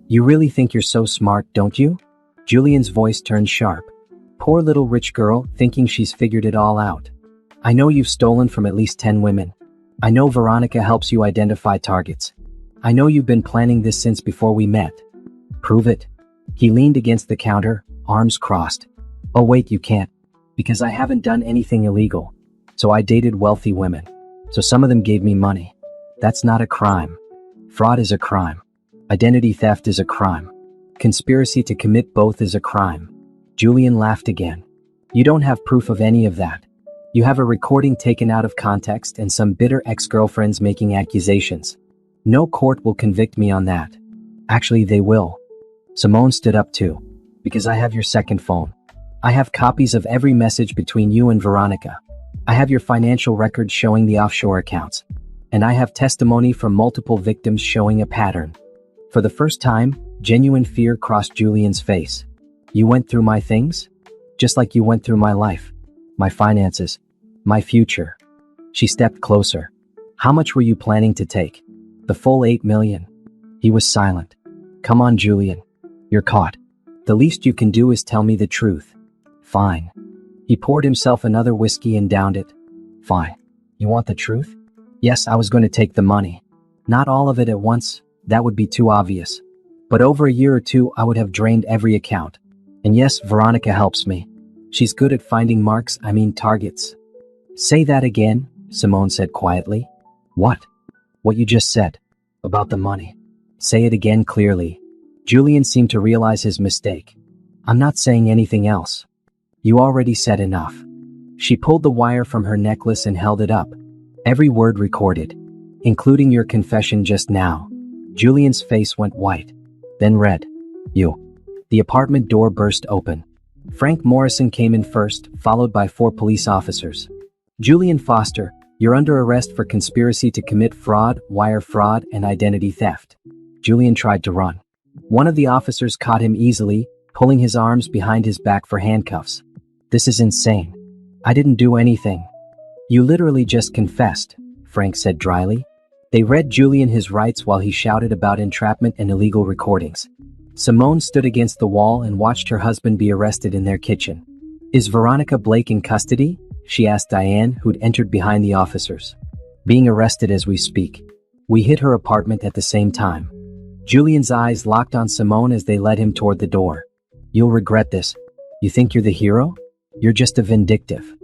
You really think you're so smart, don't you? Julian's voice turned sharp. Poor little rich girl, thinking she's figured it all out. I know you've stolen from at least 10 women. I know Veronica helps you identify targets. I know you've been planning this since before we met. Prove it. He leaned against the counter, arms crossed. Oh wait, you can't. Because I haven't done anything illegal. So I dated wealthy women. So some of them gave me money. That's not a crime. Fraud is a crime. Identity theft is a crime. Conspiracy to commit both is a crime. Julian laughed again. You don't have proof of any of that. You have a recording taken out of context and some bitter ex-girlfriends making accusations. No court will convict me on that. Actually, they will. Simone stood up too. Because I have your second phone. I have copies of every message between you and Veronica. I have your financial records showing the offshore accounts. And I have testimony from multiple victims showing a pattern. For the first time, genuine fear crossed Julian's face. You went through my things? Just like you went through my life. My finances. My future. She stepped closer. How much were you planning to take? The full 8 million. He was silent. Come on, Julian. You're caught. The least you can do is tell me the truth. Fine. He poured himself another whiskey and downed it. Fine. You want the truth? Yes, I was going to take the money. Not all of it at once. That would be too obvious. But over a year or two, I would have drained every account. And yes, Veronica helps me. She's good at finding targets. Say that again, Simone said quietly. What? What you just said. About the money. Say it again clearly. Julian seemed to realize his mistake. I'm not saying anything else. You already said enough. She pulled the wire from her necklace and held it up. Every word recorded. Including your confession just now. Julian's face went white. Then red. You. The apartment door burst open. Frank Morrison came in first, followed by 4 police officers. Julian Foster, you're under arrest for conspiracy to commit fraud, wire fraud, and identity theft. Julian tried to run. One of the officers caught him easily, pulling his arms behind his back for handcuffs. This is insane. I didn't do anything. You literally just confessed, Frank said dryly. They read Julian his rights while he shouted about entrapment and illegal recordings. Simone stood against the wall and watched her husband be arrested in their kitchen. Is Veronica Blake in custody? She asked Diane, who'd entered behind the officers. Being arrested as we speak. We hit her apartment at the same time. Julian's eyes locked on Simone as they led him toward the door. You'll regret this. You think you're the hero? You're just a vindictive.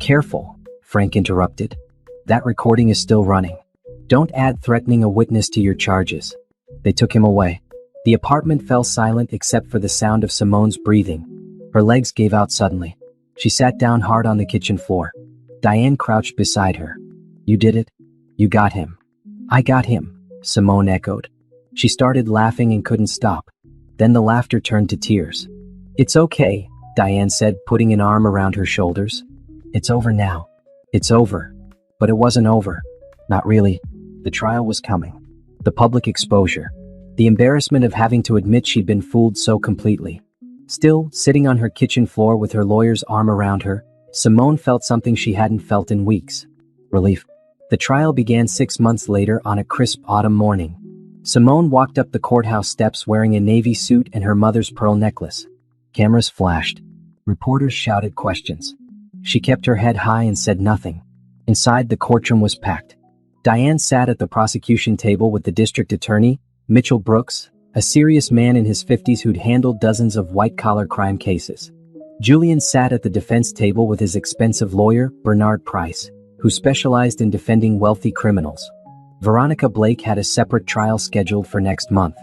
Careful, Frank interrupted. That recording is still running. Don't add threatening a witness to your charges. They took him away. The apartment fell silent except for the sound of Simone's breathing. Her legs gave out suddenly. She sat down hard on the kitchen floor. Diane crouched beside her. You did it? You got him. I got him, Simone echoed. She started laughing and couldn't stop. Then the laughter turned to tears. It's okay, Diane said, putting an arm around her shoulders. It's over now. It's over. But it wasn't over. Not really. The trial was coming. The public exposure. The embarrassment of having to admit she'd been fooled so completely. Still, sitting on her kitchen floor with her lawyer's arm around her, Simone felt something she hadn't felt in weeks. Relief. The trial began 6 months later on a crisp autumn morning. Simone walked up the courthouse steps wearing a navy suit and her mother's pearl necklace. Cameras flashed. Reporters shouted questions. She kept her head high and said nothing. Inside, the courtroom was packed. Diane sat at the prosecution table with the district attorney, Mitchell Brooks, a serious man in his 50s who'd handled dozens of white-collar crime cases. Julian sat at the defense table with his expensive lawyer, Bernard Price, who specialized in defending wealthy criminals. Veronica Blake had a separate trial scheduled for next month.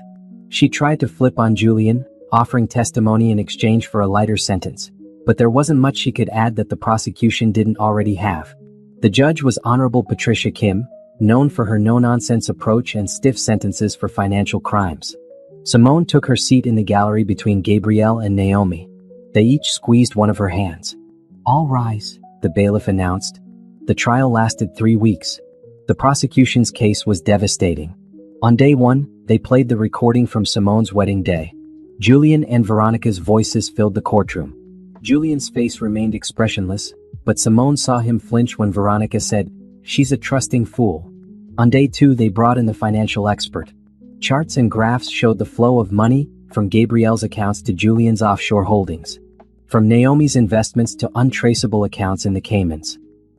She tried to flip on Julian, offering testimony in exchange for a lighter sentence. But there wasn't much she could add that the prosecution didn't already have. The judge was Honorable Patricia Kim, known for her no-nonsense approach and stiff sentences for financial crimes. Simone took her seat in the gallery between Gabrielle and Naomi. They each squeezed one of her hands. "All rise," the bailiff announced. The trial lasted 3 weeks. The prosecution's case was devastating. On day 1, they played the recording from Simone's wedding day. Julian and Veronica's voices filled the courtroom. Julian's face remained expressionless, but Simone saw him flinch when Veronica said, "She's a trusting fool." On day 2, they brought in the financial expert. Charts and graphs showed the flow of money from Gabrielle's accounts to Julian's offshore holdings, from Naomi's investments to untraceable accounts in the Caymans.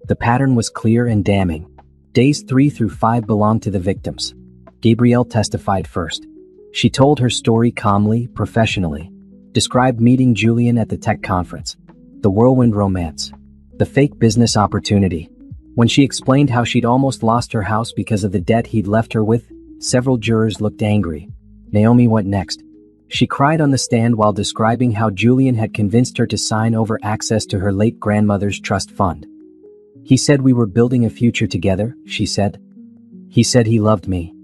The pattern was clear and damning. Days 3 through 5 belonged to the victims. Gabrielle testified first. She told her story calmly, professionally, described meeting Julian at the tech conference, the whirlwind romance, the fake business opportunity. When she explained how she'd almost lost her house because of the debt he'd left her with, several jurors looked angry. Naomi went next. She cried on the stand while describing how Julian had convinced her to sign over access to her late grandmother's trust fund. "He said we were building a future together," she said. "He said he loved me."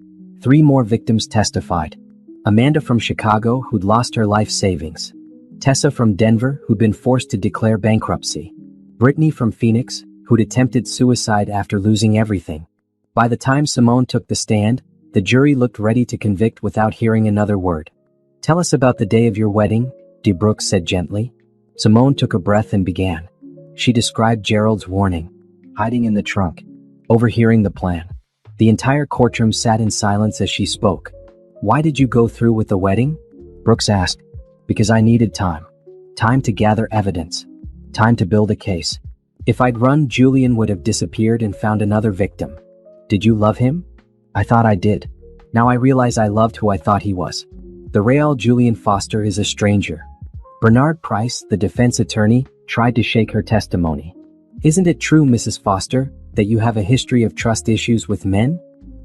3 more victims testified. Amanda from Chicago, who'd lost her life savings. Tessa from Denver, who'd been forced to declare bankruptcy. Brittany from Phoenix, who'd attempted suicide after losing everything. By the time Simone took the stand, the jury looked ready to convict without hearing another word. "Tell us about the day of your wedding," DeBrooks said gently. Simone took a breath and began. She described Gerald's warning, hiding in the trunk, overhearing the plan. The entire courtroom sat in silence as she spoke. "Why did you go through with the wedding?" Brooks asked. "Because I needed time. Time to gather evidence. Time to build a case. If I'd run, Julian would have disappeared and found another victim." "Did you love him?" "I thought I did. Now I realize I loved who I thought he was. The real Julian Foster is a stranger." Bernard Price, the defense attorney, tried to shake her testimony. "Isn't it true, Mrs. Foster, that you have a history of trust issues with men?"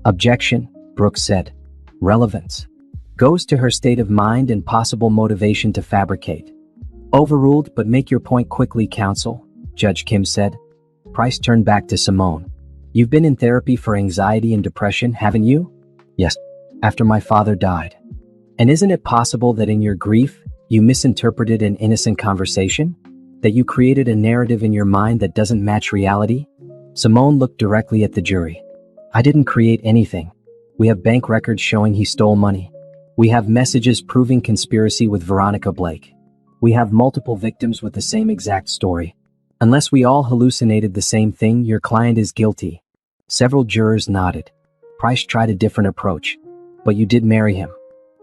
"Objection," Brooks said. "Relevance goes to her state of mind and possible motivation to fabricate." "Overruled, but make your point quickly, counsel," Judge Kim said. Price turned back to Simone. "You've been in therapy for anxiety and depression, haven't you?" "Yes, after my father died." "And isn't it possible that in your grief, you misinterpreted an innocent conversation? That you created a narrative in your mind that doesn't match reality?" Simone looked directly at the jury. "I didn't create anything. We have bank records showing he stole money. We have messages proving conspiracy with Veronica Blake. We have multiple victims with the same exact story. Unless we all hallucinated the same thing, your client is guilty." Several jurors nodded. Price tried a different approach. "But you did marry him.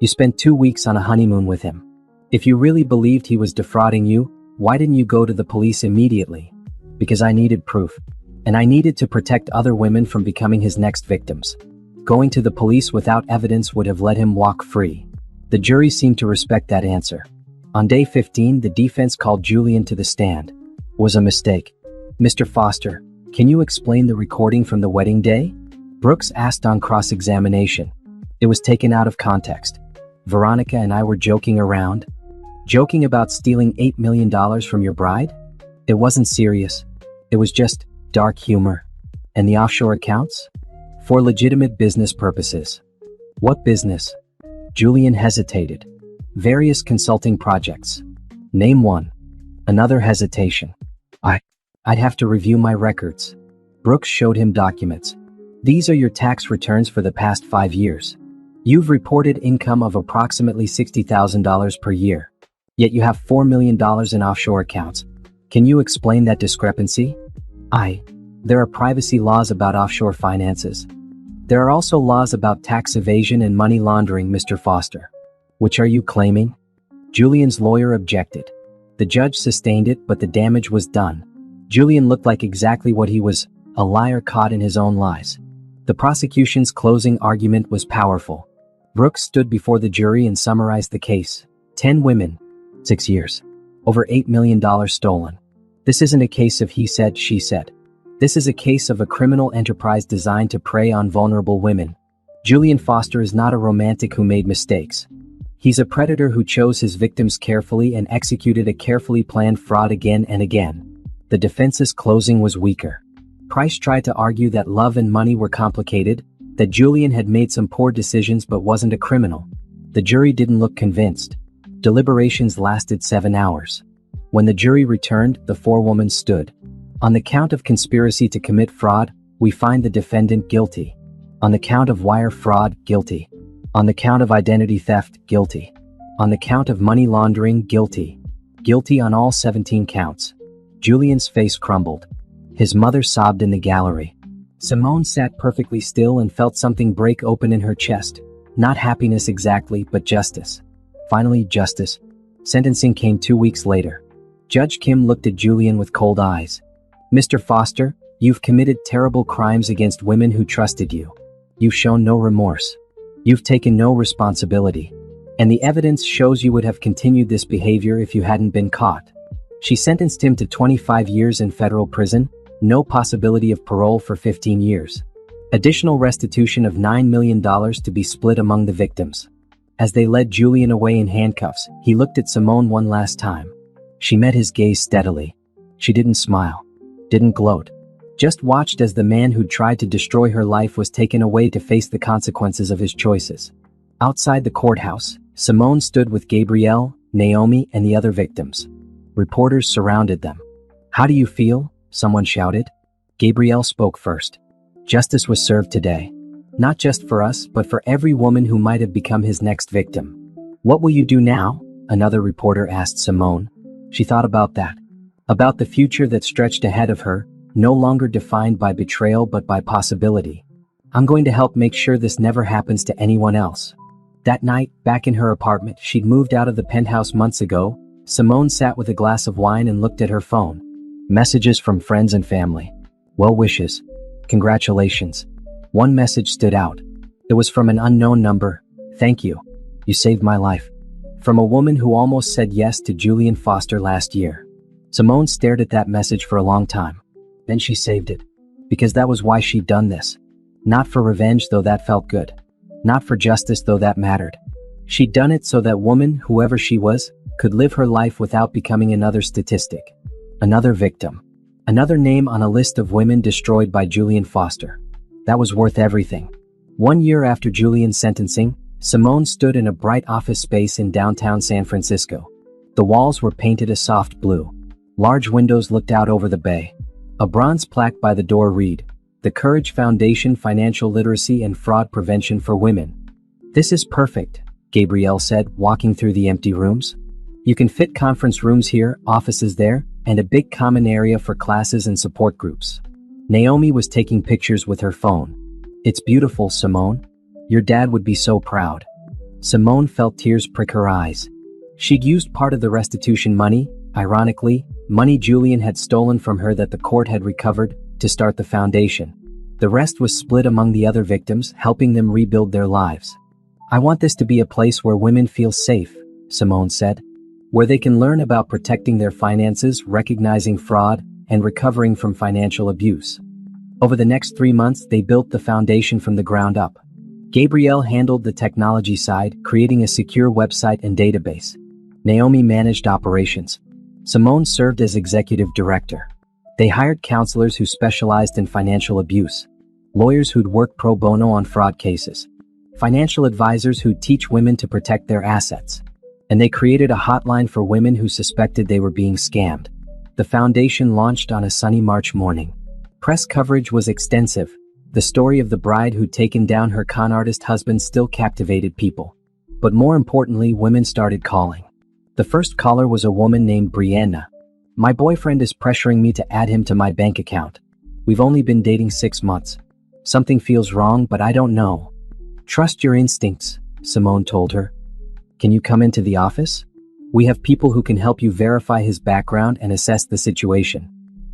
You spent 2 weeks on a honeymoon with him. If you really believed he was defrauding you, why didn't you go to the police immediately?" "Because I needed proof. And I needed to protect other women from becoming his next victims. Going to the police without evidence would have let him walk free." The jury seemed to respect that answer. On day 15, the defense called Julian to the stand. "Was a mistake. Mr. Foster, can you explain the recording from the wedding day?" Brooks asked on cross-examination. "It was taken out of context. Veronica and I were joking around." "Joking about stealing $8 million from your bride?" "It wasn't serious. It was just dark humor." "And the offshore accounts?" "For legitimate business purposes." "What business?" Julian hesitated. "Various consulting projects." "Name one." Another hesitation. I'd have to review my records." Brooks showed him documents. "These are your tax returns for the past 5 years. You've reported income of approximately $60,000 per year. Yet you have $4 million in offshore accounts. Can you explain that discrepancy?" There are privacy laws about offshore finances. There are also laws about tax evasion and money laundering, Mr. Foster." "Which are you claiming?" Julian's lawyer objected. The judge sustained it, but the damage was done. Julian looked like exactly what he was, a liar caught in his own lies. The prosecution's closing argument was powerful. Brooks stood before the jury and summarized the case. 10 women, 6 years, over $8 million stolen. This isn't a case of he said, she said. This is a case of a criminal enterprise designed to prey on vulnerable women. Julian Foster is not a romantic who made mistakes. He's a predator who chose his victims carefully and executed a carefully planned fraud again and again. The defense's closing was weaker. Price tried to argue that love and money were complicated, that Julian had made some poor decisions but wasn't a criminal. The jury didn't look convinced. Deliberations lasted 7 hours. When the jury returned, the forewoman stood. On the count of conspiracy to commit fraud, we find the defendant guilty. On the count of wire fraud, guilty. On the count of identity theft, guilty. On the count of money laundering, guilty. Guilty on all 17 counts. Julian's face crumbled. His mother sobbed in the gallery. Simone sat perfectly still and felt something break open in her chest. Not happiness exactly, but justice. Finally, justice. Sentencing came 2 weeks later. Judge Kim looked at Julian with cold eyes. Mr. Foster, you've committed terrible crimes against women who trusted you. You've shown no remorse. You've taken no responsibility. And the evidence shows you would have continued this behavior if you hadn't been caught. She sentenced him to 25 years in federal prison, no possibility of parole for 15 years. Additional restitution of $9 million to be split among the victims. As they led Julian away in handcuffs, he looked at Simone one last time. She met his gaze steadily. She didn't smile, didn't gloat, just watched as the man who'd tried to destroy her life was taken away to face the consequences of his choices. Outside the courthouse, Simone stood with Gabrielle, Naomi, and the other victims. Reporters surrounded them. "How do you feel?" someone shouted. Gabrielle spoke first. "Justice was served today. Not just for us, but for every woman who might have become his next victim." "What will you do now?" another reporter asked Simone. She thought about that. About the future that stretched ahead of her, no longer defined by betrayal but by possibility. "I'm going to help make sure this never happens to anyone else." That night, back in her apartment, she'd moved out of the penthouse months ago. Simone sat with a glass of wine and looked at her phone. Messages from friends and family. Well wishes. Congratulations. One message stood out. It was from an unknown number. "Thank you. You saved my life." From a woman who almost said yes to Julian Foster last year. Simone stared at that message for a long time. Then she saved it. Because that was why she'd done this. Not for revenge, though that felt good. Not for justice, though that mattered. She'd done it so that woman, whoever she was, could live her life without becoming another statistic. Another victim. Another name on a list of women destroyed by Julian Foster. That was worth everything. 1 year after Julian's sentencing, Simone stood in a bright office space in downtown San Francisco. The walls were painted a soft blue. Large windows looked out over the bay. A bronze plaque by the door read, "The Courage Foundation Financial Literacy and Fraud Prevention for Women." "This is perfect," Gabrielle said, walking through the empty rooms. "You can fit conference rooms here, offices there, and a big common area for classes and support groups." Naomi was taking pictures with her phone. "It's beautiful, Simone. Your dad would be so proud." Simone felt tears prick her eyes. She'd used part of the restitution money, ironically, money Julian had stolen from her that the court had recovered, to start the foundation. The rest was split among the other victims, helping them rebuild their lives. "I want this to be a place where women feel safe," Simone said. "Where they can learn about protecting their finances, recognizing fraud, and recovering from financial abuse." Over the next 3 months, they built the foundation from the ground up. Gabrielle handled the technology side, creating a secure website and database. Naomi managed operations. Simone served as executive director. They hired counselors who specialized in financial abuse, lawyers who'd work pro bono on fraud cases, financial advisors who'd teach women to protect their assets. And they created a hotline for women who suspected they were being scammed. The foundation launched on a sunny March morning. Press coverage was extensive. The story of the bride who'd taken down her con artist husband still captivated people. But more importantly, women started calling. The first caller was a woman named Brianna. "My boyfriend is pressuring me to add him to my bank account. We've only been dating 6 months. Something feels wrong, but I don't know." "Trust your instincts," Simone told her. "Can you come into the office? We have people who can help you verify his background and assess the situation."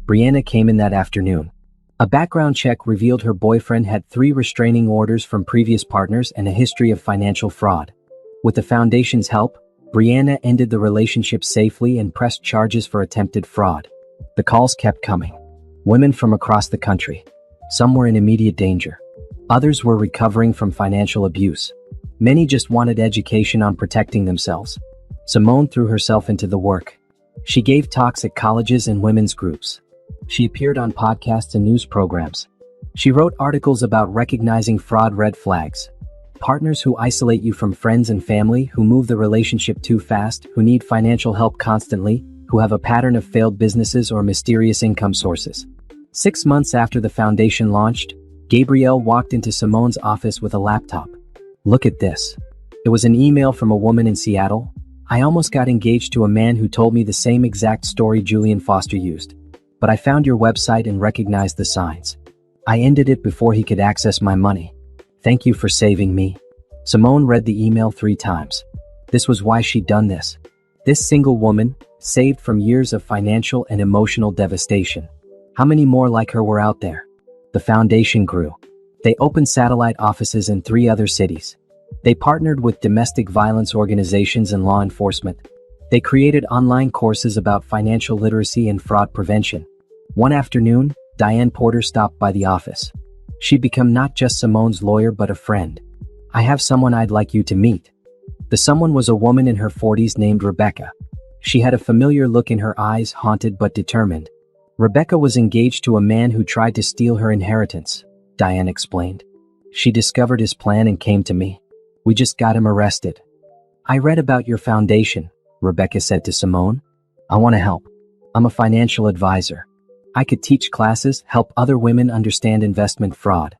Brianna came in that afternoon. A background check revealed her boyfriend had 3 restraining orders from previous partners and a history of financial fraud. With the foundation's help, Brianna ended the relationship safely and pressed charges for attempted fraud. The calls kept coming. Women from across the country. Some were in immediate danger. Others were recovering from financial abuse. Many just wanted education on protecting themselves. Simone threw herself into the work. She gave talks at colleges and women's groups. She appeared on podcasts and news programs. She wrote articles about recognizing fraud red flags. Partners who isolate you from friends and family, who move the relationship too fast, who need financial help constantly, who have a pattern of failed businesses or mysterious income sources. 6 months after the foundation launched, Gabrielle walked into Simone's office with a laptop. Look at this. It was an email from a woman in Seattle. I almost got engaged to a man who told me the same exact story Julian Foster used. But I found your website and recognized the signs. I ended it before he could access my money. Thank you for saving me. Simone read the email 3 times. This was why she'd done this. This single woman, saved from years of financial and emotional devastation. How many more like her were out there? The foundation grew. They opened satellite offices in 3 other cities. They partnered with domestic violence organizations and law enforcement. They created online courses about financial literacy and fraud prevention. One afternoon, Diane Porter stopped by the office. She'd become not just Simone's lawyer but a friend. I have someone I'd like you to meet. The someone was a woman in her 40s named Rebecca. She had a familiar look in her eyes, haunted but determined. Rebecca was engaged to a man who tried to steal her inheritance, Diane explained. She discovered his plan and came to me. We just got him arrested. I read about your foundation, Rebecca said to Simone. I want to help. I'm a financial advisor. I could teach classes, help other women understand investment fraud.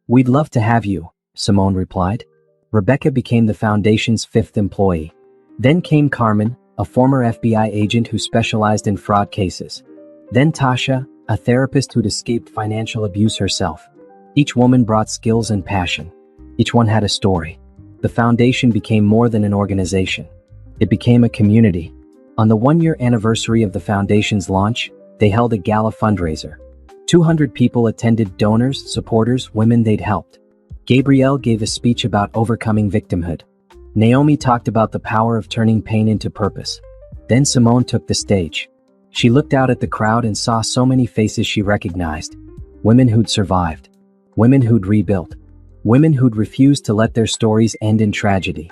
We'd love to have you, Simone replied. Rebecca became the foundation's 5th employee. Then came Carmen, a former FBI agent who specialized in fraud cases. Then Tasha, a therapist who'd escaped financial abuse herself. Each woman brought skills and passion. Each one had a story. The foundation became more than an organization. It became a community. On the 1-year anniversary of the foundation's launch, they held a gala fundraiser. 200 people attended, donors, supporters, women they'd helped. Gabrielle gave a speech about overcoming victimhood. Naomi talked about the power of turning pain into purpose. Then Simone took the stage. She looked out at the crowd and saw so many faces she recognized. Women who'd survived. Women who'd rebuilt. Women who'd refused to let their stories end in tragedy.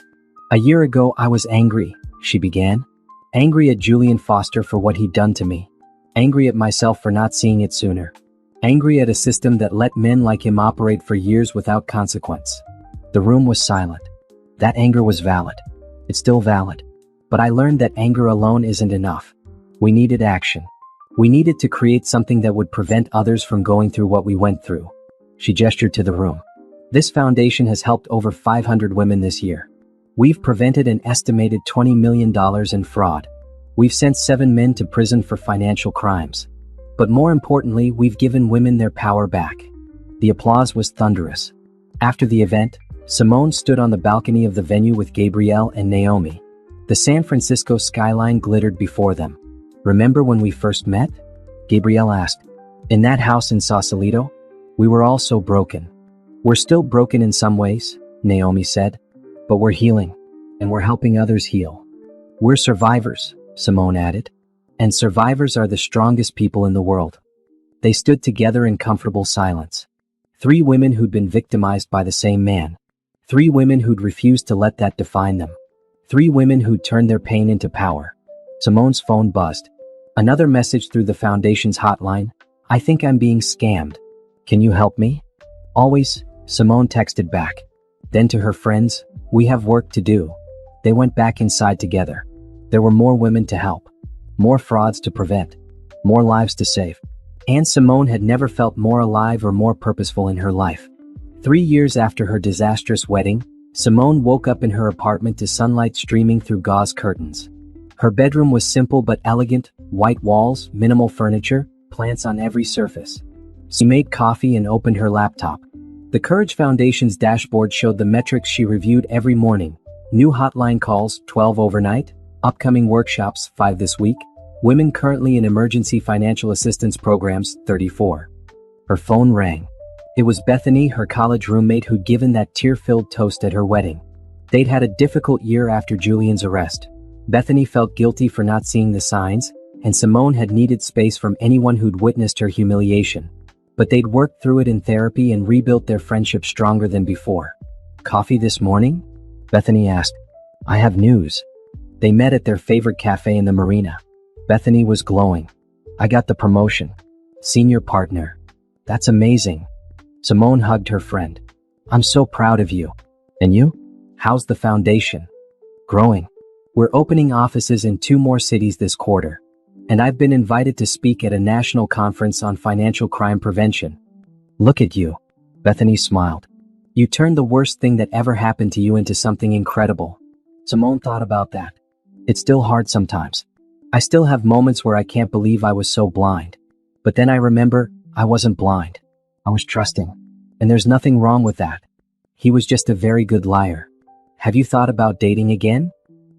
A year ago I was angry, she began. Angry at Julian Foster for what he'd done to me. Angry at myself for not seeing it sooner. Angry at a system that let men like him operate for years without consequence. The room was silent. That anger was valid. It's still valid. But I learned that anger alone isn't enough. We needed action. We needed to create something that would prevent others from going through what we went through. She gestured to the room. This foundation has helped over 500 women this year. We've prevented an estimated $20 million in fraud. We've sent 7 men to prison for financial crimes. But more importantly, we've given women their power back. The applause was thunderous. After the event, Simone stood on the balcony of the venue with Gabrielle and Naomi. The San Francisco skyline glittered before them. Remember when we first met? Gabrielle asked. In that house in Sausalito? We were all so broken. We're still broken in some ways, Naomi said. But we're healing. And we're helping others heal. We're survivors, Simone added. And survivors are the strongest people in the world. They stood together in comfortable silence. 3 women who'd been victimized by the same man. 3 women who'd refused to let that define them. 3 women who'd turned their pain into power. Simone's phone buzzed. Another message through the foundation's hotline. I think I'm being scammed. Can you help me? Always, Simone texted back. Then to her friends, we have work to do. They went back inside together. There were more women to help. More frauds to prevent. More lives to save. And Simone had never felt more alive or more purposeful in her life. 3 years after her disastrous wedding, Simone woke up in her apartment to sunlight streaming through gauze curtains. Her bedroom was simple but elegant, white walls, minimal furniture, plants on every surface. She made coffee and opened her laptop. The Courage Foundation's dashboard showed the metrics she reviewed every morning. New hotline calls, 12 overnight. Upcoming workshops, 5 this week. Women currently in emergency financial assistance programs, 34. Her phone rang. It was Bethany, her college roommate who'd given that tear-filled toast at her wedding. They'd had a difficult year after Julian's arrest. Bethany felt guilty for not seeing the signs, and Simone had needed space from anyone who'd witnessed her humiliation. But they'd worked through it in therapy and rebuilt their friendship stronger than before. Coffee this morning? Bethany asked. I have news. They met at their favorite cafe in the marina. Bethany was glowing. I got the promotion. Senior partner. That's amazing. Simone hugged her friend. I'm so proud of you. And you? How's the foundation? Growing. We're opening offices in 2 more cities this quarter. And I've been invited to speak at a national conference on financial crime prevention. Look at you. Bethany smiled. You turned the worst thing that ever happened to you into something incredible. Simone thought about that. It's still hard sometimes. I still have moments where I can't believe I was so blind. But then I remember, I wasn't blind. I was trusting. And there's nothing wrong with that. He was just a very good liar. Have you thought about dating again?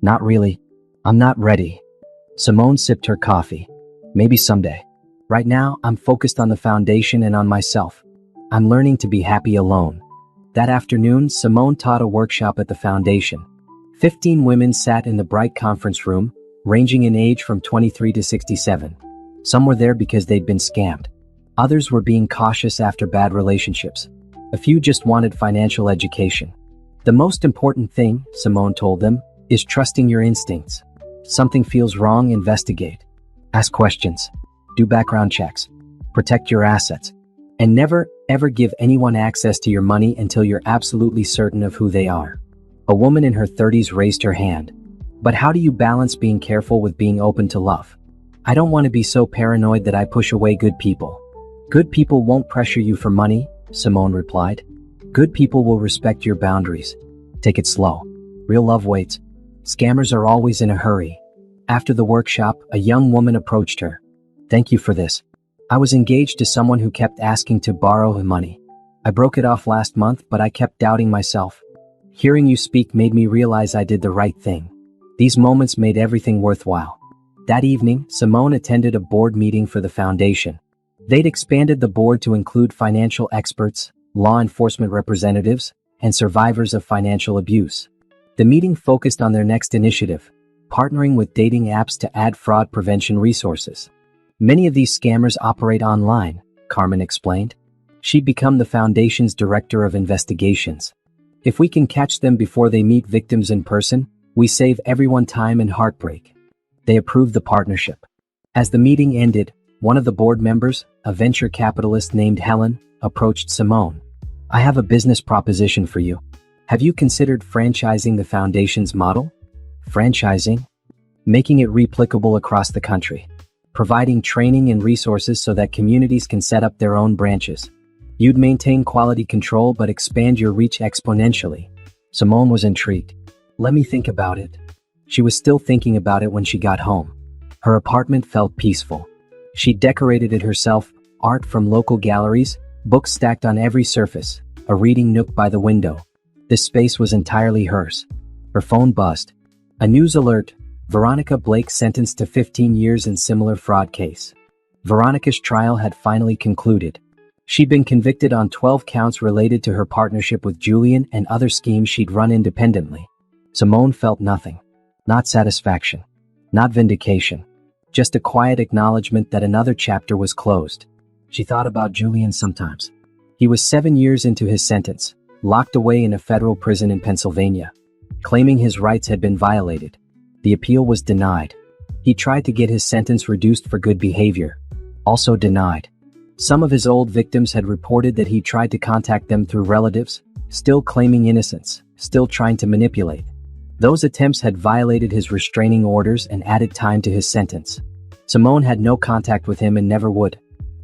Not really. I'm not ready. Simone sipped her coffee. Maybe someday. Right now, I'm focused on the foundation and on myself. I'm learning to be happy alone. That afternoon, Simone taught a workshop at the foundation. 15 women sat in the bright conference room, ranging in age from 23 to 67. Some were there because they'd been scammed. Others were being cautious after bad relationships. A few just wanted financial education. The most important thing, Simone told them, is trusting your instincts. Something feels wrong, investigate. Ask questions. Do background checks. Protect your assets. And never, ever give anyone access to your money until you're absolutely certain of who they are. A woman in her 30s raised her hand. But how do you balance being careful with being open to love? I don't want to be so paranoid that I push away good people. Good people won't pressure you for money, Simone replied. Good people will respect your boundaries. Take it slow. Real love waits. Scammers are always in a hurry. After the workshop, a young woman approached her. Thank you for this. I was engaged to someone who kept asking to borrow money. I broke it off last month, but I kept doubting myself. Hearing you speak made me realize I did the right thing. These moments made everything worthwhile. That evening, Simone attended a board meeting for the foundation. They'd expanded the board to include financial experts, law enforcement representatives, and survivors of financial abuse. The meeting focused on their next initiative, partnering with dating apps to add fraud prevention resources. Many of these scammers operate online, Carmen explained. She'd become the foundation's director of investigations. If we can catch them before they meet victims in person, we save everyone time and heartbreak. They approved the partnership. As the meeting ended, one of the board members, a venture capitalist named Helen, approached Simone. I have a business proposition for you. Have you considered franchising the foundation's model? Franchising? Making it replicable across the country. Providing training and resources so that communities can set up their own branches. You'd maintain quality control but expand your reach exponentially. Simone was intrigued. Let me think about it. She was still thinking about it when she got home. Her apartment felt peaceful. She decorated it herself, art from local galleries, books stacked on every surface, a reading nook by the window. This space was entirely hers. Her phone buzzed. A news alert. Veronica Blake sentenced to 15 years in similar fraud case. Veronica's trial had finally concluded. She'd been convicted on 12 counts related to her partnership with Julian and other schemes she'd run independently. Simone felt nothing. Not satisfaction. Not vindication. Just a quiet acknowledgement that another chapter was closed. She thought about Julian sometimes. He was 7 years into his sentence, locked away in a federal prison in Pennsylvania, claiming his rights had been violated. The appeal was denied. He tried to get his sentence reduced for good behavior. Also denied. Some of his old victims had reported that he tried to contact them through relatives, still claiming innocence, still trying to manipulate. Those attempts had violated his restraining orders and added time to his sentence. Simone had no contact with him and never would.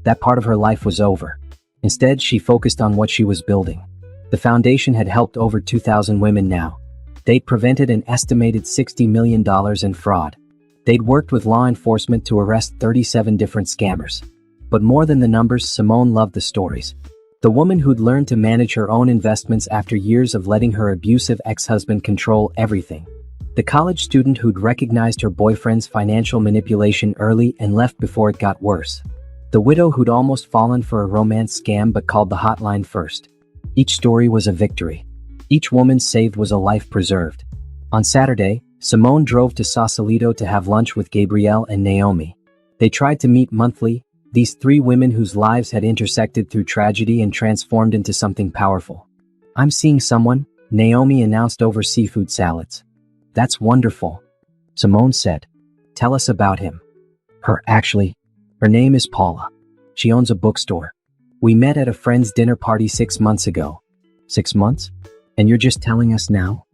That part of her life was over. Instead, she focused on what she was building. The foundation had helped over 2,000 women now. They'd prevented an estimated $60 million in fraud. They'd worked with law enforcement to arrest 37 different scammers. But more than the numbers, Simone loved the stories. The woman who'd learned to manage her own investments after years of letting her abusive ex-husband control everything. The college student who'd recognized her boyfriend's financial manipulation early and left before it got worse. The widow who'd almost fallen for a romance scam but called the hotline first. Each story was a victory. Each woman saved was a life preserved. On Saturday, Simone drove to Sausalito to have lunch with Gabrielle and Naomi. They tried to meet monthly, these 3 women whose lives had intersected through tragedy and transformed into something powerful. I'm seeing someone, Naomi announced over seafood salads. That's wonderful, Simone said. Tell us about him. Her name is Paula. She owns a bookstore. We met at a friend's dinner party 6 months ago. 6 months? And you're just telling us now?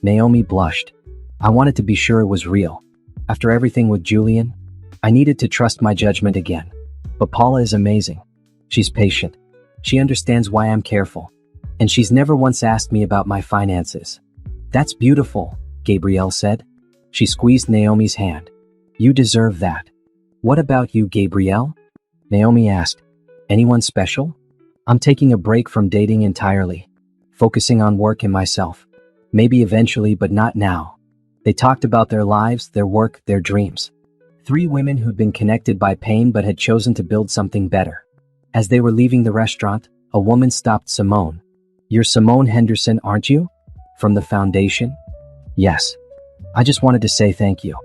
Naomi blushed. I wanted to be sure it was real. After everything with Julian, I needed to trust my judgment again. But Paula is amazing. She's patient. She understands why I'm careful. And she's never once asked me about my finances. That's beautiful, Gabrielle said. She squeezed Naomi's hand. You deserve that. What about you, Gabrielle? Naomi asked. Anyone special? I'm taking a break from dating entirely. Focusing on work and myself. Maybe eventually, but not now. They talked about their lives, their work, their dreams. 3 women who'd been connected by pain but had chosen to build something better. As they were leaving the restaurant, a woman stopped Simone. You're Simone Henderson, aren't you? From the foundation? Yes. I just wanted to say thank you.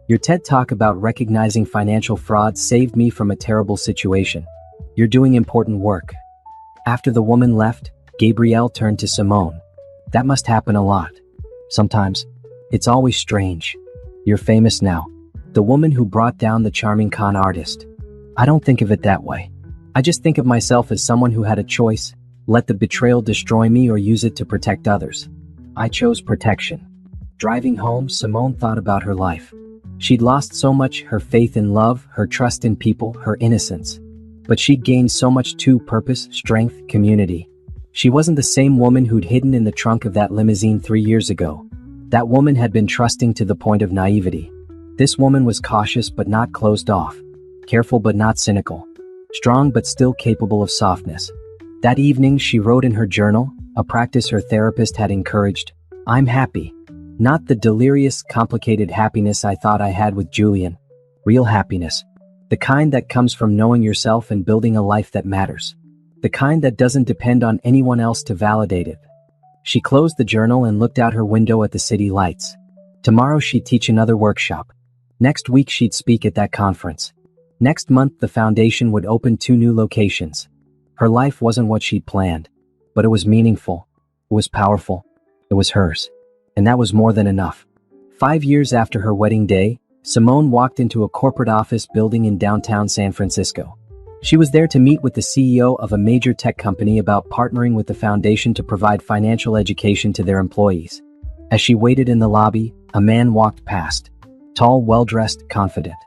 Your TED Talk about recognizing financial fraud saved me from a terrible situation. You're doing important work. After the woman left, Gabrielle turned to Simone. That must happen a lot. Sometimes. It's always strange. You're famous now. The woman who brought down the charming con artist. I don't think of it that way. I just think of myself as someone who had a choice. Let the betrayal destroy me or use it to protect others. I chose protection. Driving home, Simone thought about her life. She'd lost so much, her faith in love, her trust in people, her innocence. But she'd gained so much too: purpose, strength, community. She wasn't the same woman who'd hidden in the trunk of that limousine 3 years ago. That woman had been trusting to the point of naivety. This woman was cautious but not closed off. Careful but not cynical. Strong but still capable of softness. That evening she wrote in her journal, a practice her therapist had encouraged, I'm happy. Not the delirious, complicated happiness I thought I had with Julian. Real happiness. The kind that comes from knowing yourself and building a life that matters. The kind that doesn't depend on anyone else to validate it. She closed the journal and looked out her window at the city lights. Tomorrow she'd teach another workshop. Next week she'd speak at that conference. Next month the foundation would open 2 new locations. Her life wasn't what she'd planned, but it was meaningful. It was powerful. It was hers. And that was more than enough. 5 years after her wedding day, Simone walked into a corporate office building in downtown San Francisco. She was there to meet with the CEO of a major tech company about partnering with the foundation to provide financial education to their employees. As she waited in the lobby, a man walked past. Tall, well-dressed, confident.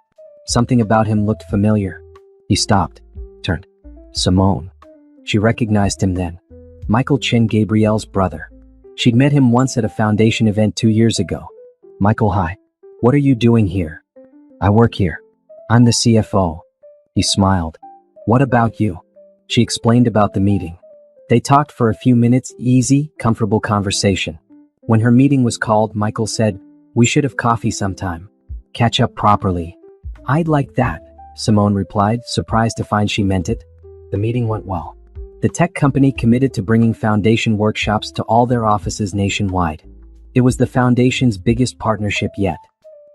Something about him looked familiar. He stopped, turned. Simone. She recognized him then. Michael Chin, Gabrielle's brother. She'd met him once at a foundation event 2 years ago. Michael, hi. What are you doing here? I work here. I'm the CFO. He smiled. What about you? She explained about the meeting. They talked for a few minutes, easy, comfortable conversation. When her meeting was called, Michael said, we should have coffee sometime. Catch up properly. I'd like that, Simone replied, surprised to find she meant it. The meeting went well. The tech company committed to bringing foundation workshops to all their offices nationwide. It was the foundation's biggest partnership yet.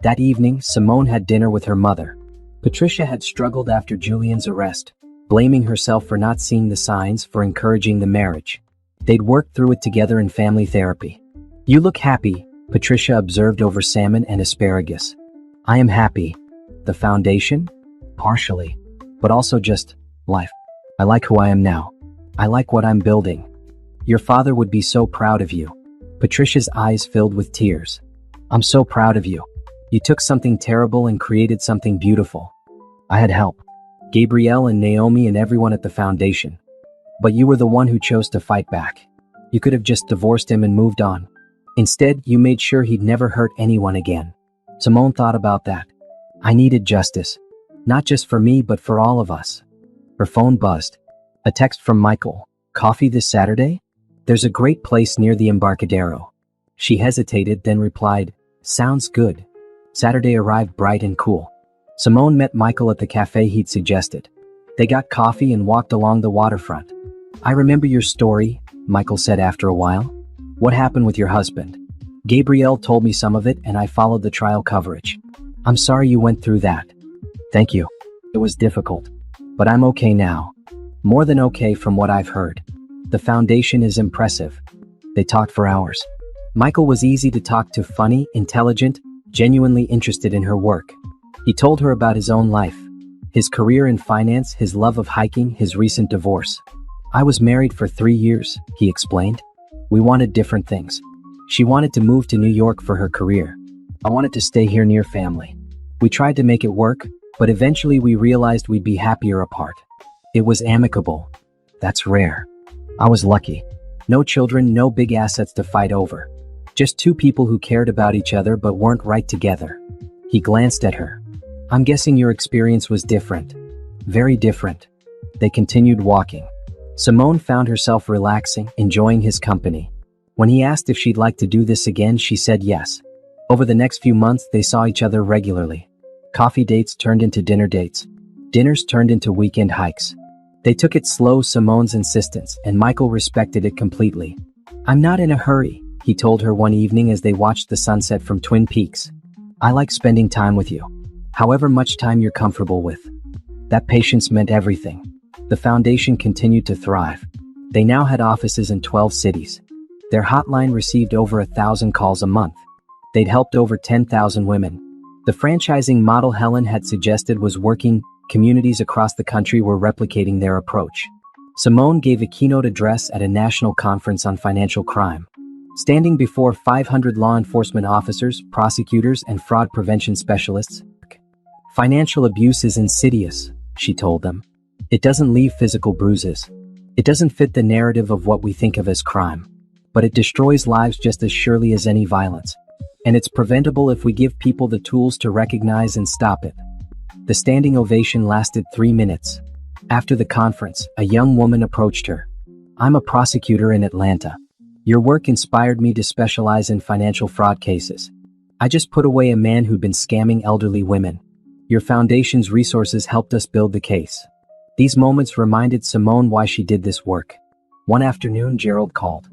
That evening, Simone had dinner with her mother. Patricia had struggled after Julian's arrest, blaming herself for not seeing the signs, for encouraging the marriage. They'd worked through it together in family therapy. You look happy, Patricia observed over salmon and asparagus. I am happy. The foundation? Partially. But also just life. I like who I am now. I like what I'm building. Your father would be so proud of you. Patricia's eyes filled with tears. I'm so proud of you. You took something terrible and created something beautiful. I had help. Gabrielle and Naomi and everyone at the foundation. But you were the one who chose to fight back. You could have just divorced him and moved on. Instead, you made sure he'd never hurt anyone again. Simone thought about that. I needed justice. Not just for me, but for all of us. Her phone buzzed. A text from Michael. Coffee this Saturday? There's a great place near the Embarcadero. She hesitated, then replied, sounds good. Saturday arrived bright and cool. Simone met Michael at the cafe he'd suggested. They got coffee and walked along the waterfront. I remember your story, Michael said after a while. What happened with your husband? Gabrielle told me some of it and I followed the trial coverage. I'm sorry you went through that. Thank you. It was difficult. But I'm okay now. More than okay from what I've heard. The foundation is impressive. They talked for hours. Michael was easy to talk to, funny, intelligent, genuinely interested in her work. He told her about his own life, his career in finance, his love of hiking, his recent divorce. I was married for 3 years, he explained. We wanted different things. She wanted to move to New York for her career. I wanted to stay here near family. We tried to make it work, but eventually we realized we'd be happier apart. It was amicable. That's rare. I was lucky. No children, no big assets to fight over. Just two people who cared about each other but weren't right together. He glanced at her. I'm guessing your experience was different. Very different. They continued walking. Simone found herself relaxing, enjoying his company. When he asked if she'd like to do this again, she said yes. Over the next few months, they saw each other regularly. Coffee dates turned into dinner dates. Dinners turned into weekend hikes. They took it slow, Simone's insistence, and Michael respected it completely. I'm not in a hurry, he told her one evening as they watched the sunset from Twin Peaks. I like spending time with you. However much time you're comfortable with. That patience meant everything. The foundation continued to thrive. They now had offices in 12 cities. Their hotline received over 1,000 calls a month. They'd helped over 10,000 women. The franchising model Helen had suggested was working. Communities across the country were replicating their approach. Simone gave a keynote address at a national conference on financial crime. Standing before 500 law enforcement officers, prosecutors, and fraud prevention specialists. Financial abuse is insidious, she told them. It doesn't leave physical bruises. It doesn't fit the narrative of what we think of as crime. But it destroys lives just as surely as any violence. And it's preventable if we give people the tools to recognize and stop it. The standing ovation lasted 3 minutes. After the conference, a young woman approached her. I'm a prosecutor in Atlanta. Your work inspired me to specialize in financial fraud cases. I just put away a man who'd been scamming elderly women. Your foundation's resources helped us build the case. These moments reminded Simone why she did this work. One afternoon, Gerald called.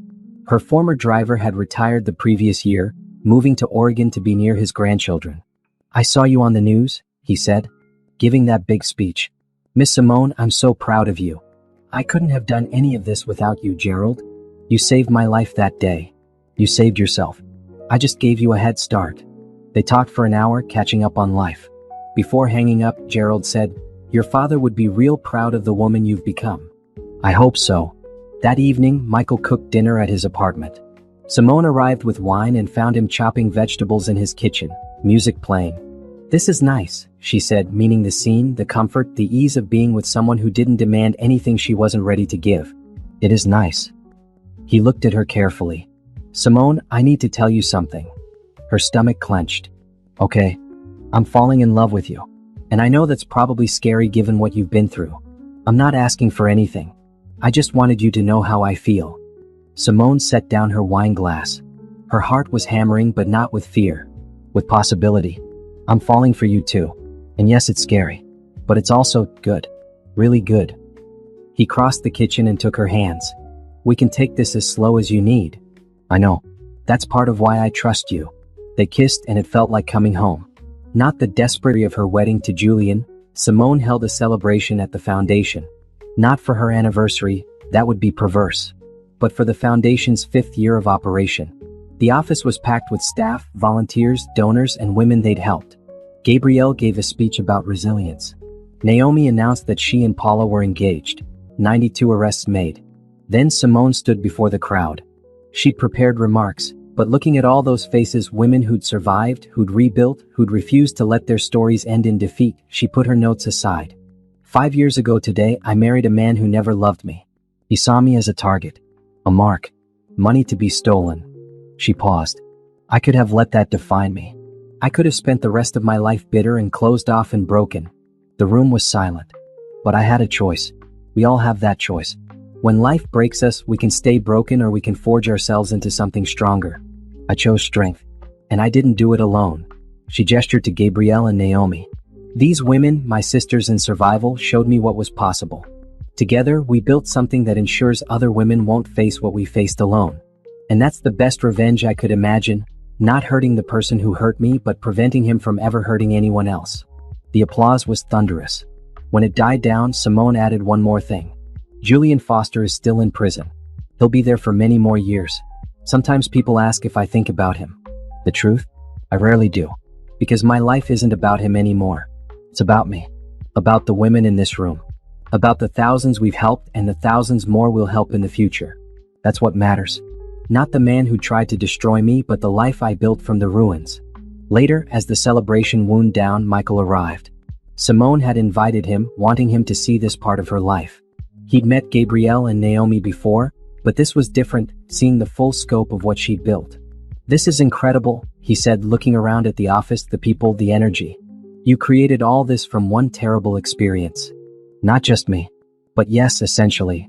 Her former driver had retired the previous year, moving to Oregon to be near his grandchildren. I saw you on the news, he said, giving that big speech. Miss Simone, I'm so proud of you. I couldn't have done any of this without you, Gerald. You saved my life that day. You saved yourself. I just gave you a head start. They talked for an hour, catching up on life. Before hanging up, Gerald said, Your father would be real proud of the woman you've become. I hope so. That evening, Michael cooked dinner at his apartment. Simone arrived with wine and found him chopping vegetables in his kitchen, music playing. This is nice, she said, meaning the scene, the comfort, the ease of being with someone who didn't demand anything she wasn't ready to give. It is nice. He looked at her carefully. Simone, I need to tell you something. Her stomach clenched. Okay. I'm falling in love with you. And I know that's probably scary given what you've been through. I'm not asking for anything. I just wanted you to know how I feel. Simone set down her wine glass. Her heart was hammering, but not with fear. With possibility. I'm falling for you too. And yes, it's scary. But it's also good. Really good. He crossed the kitchen and took her hands. We can take this as slow as you need. I know. That's part of why I trust you. They kissed and it felt like coming home. Not the desperation of her wedding to Julian, Simone held a celebration at the foundation. Not for her anniversary, that would be perverse. But for the foundation's 5th year of operation. The office was packed with staff, volunteers, donors, and women they'd helped. Gabrielle gave a speech about resilience. Naomi announced that she and Paula were engaged. 92 arrests made. Then Simone stood before the crowd. She'd prepared remarks, but looking at all those faces, women who'd survived, who'd rebuilt, who'd refused to let their stories end in defeat, she put her notes aside. 5 years ago today, I married a man who never loved me. He saw me as a target. A mark. Money to be stolen. She paused. I could have let that define me. I could have spent the rest of my life bitter and closed off and broken. The room was silent. But I had a choice. We all have that choice. When life breaks us, we can stay broken or we can forge ourselves into something stronger. I chose strength. And I didn't do it alone. She gestured to Gabrielle and Naomi. These women, my sisters in survival, showed me what was possible. Together, we built something that ensures other women won't face what we faced alone. And that's the best revenge I could imagine, not hurting the person who hurt me, but preventing him from ever hurting anyone else. The applause was thunderous. When it died down, Simone added one more thing. Julian Foster is still in prison. He'll be there for many more years. Sometimes people ask if I think about him. The truth? I rarely do. Because my life isn't about him anymore. It's about me. About the women in this room. About the thousands we've helped and the thousands more we'll help in the future. That's what matters. Not the man who tried to destroy me, but the life I built from the ruins. Later, as the celebration wound down, Michael arrived. Simone had invited him, wanting him to see this part of her life. He'd met Gabrielle and Naomi before, but this was different, seeing the full scope of what she'd built. "This is incredible," he said, looking around at the office, the people, the energy. "You created all this from one terrible experience. Not just me. But yes, essentially.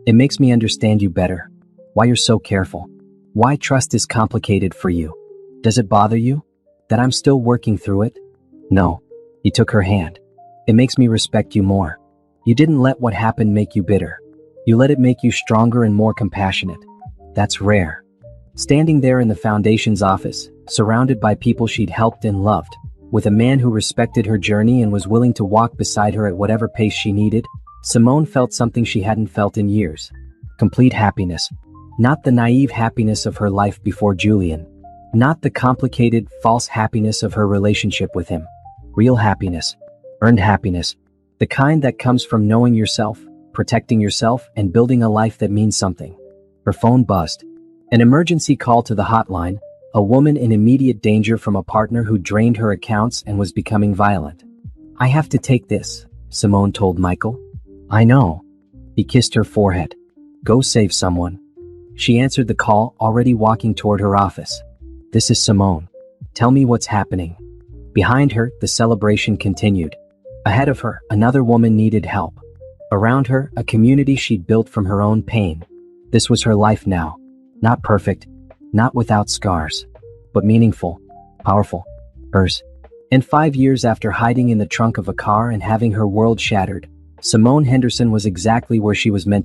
It makes me understand you better. Why you're so careful. Why trust is complicated for you. Does it bother you? That I'm still working through it?" "No." He took her hand. "It makes me respect you more. You didn't let what happened make you bitter. You let it make you stronger and more compassionate. That's rare." Standing there in the Foundation's office, surrounded by people she'd helped and loved, with a man who respected her journey and was willing to walk beside her at whatever pace she needed, Simone felt something she hadn't felt in years. Complete happiness. Not the naive happiness of her life before Julian. Not the complicated, false happiness of her relationship with him. Real happiness. Earned happiness. The kind that comes from knowing yourself, protecting yourself, and building a life that means something. Her phone buzzed. An emergency call to the hotline, a woman in immediate danger from a partner who drained her accounts and was becoming violent. "I have to take this," Simone told Michael. "I know." He kissed her forehead. "Go save someone." She answered the call, already walking toward her office. "This is Simone. Tell me what's happening." Behind her, the celebration continued. Ahead of her, another woman needed help. Around her, a community she'd built from her own pain. This was her life now. Not perfect, not without scars, but meaningful, powerful, hers. And 5 years after hiding in the trunk of a car and having her world shattered, Simone Henderson was exactly where she was meant to be.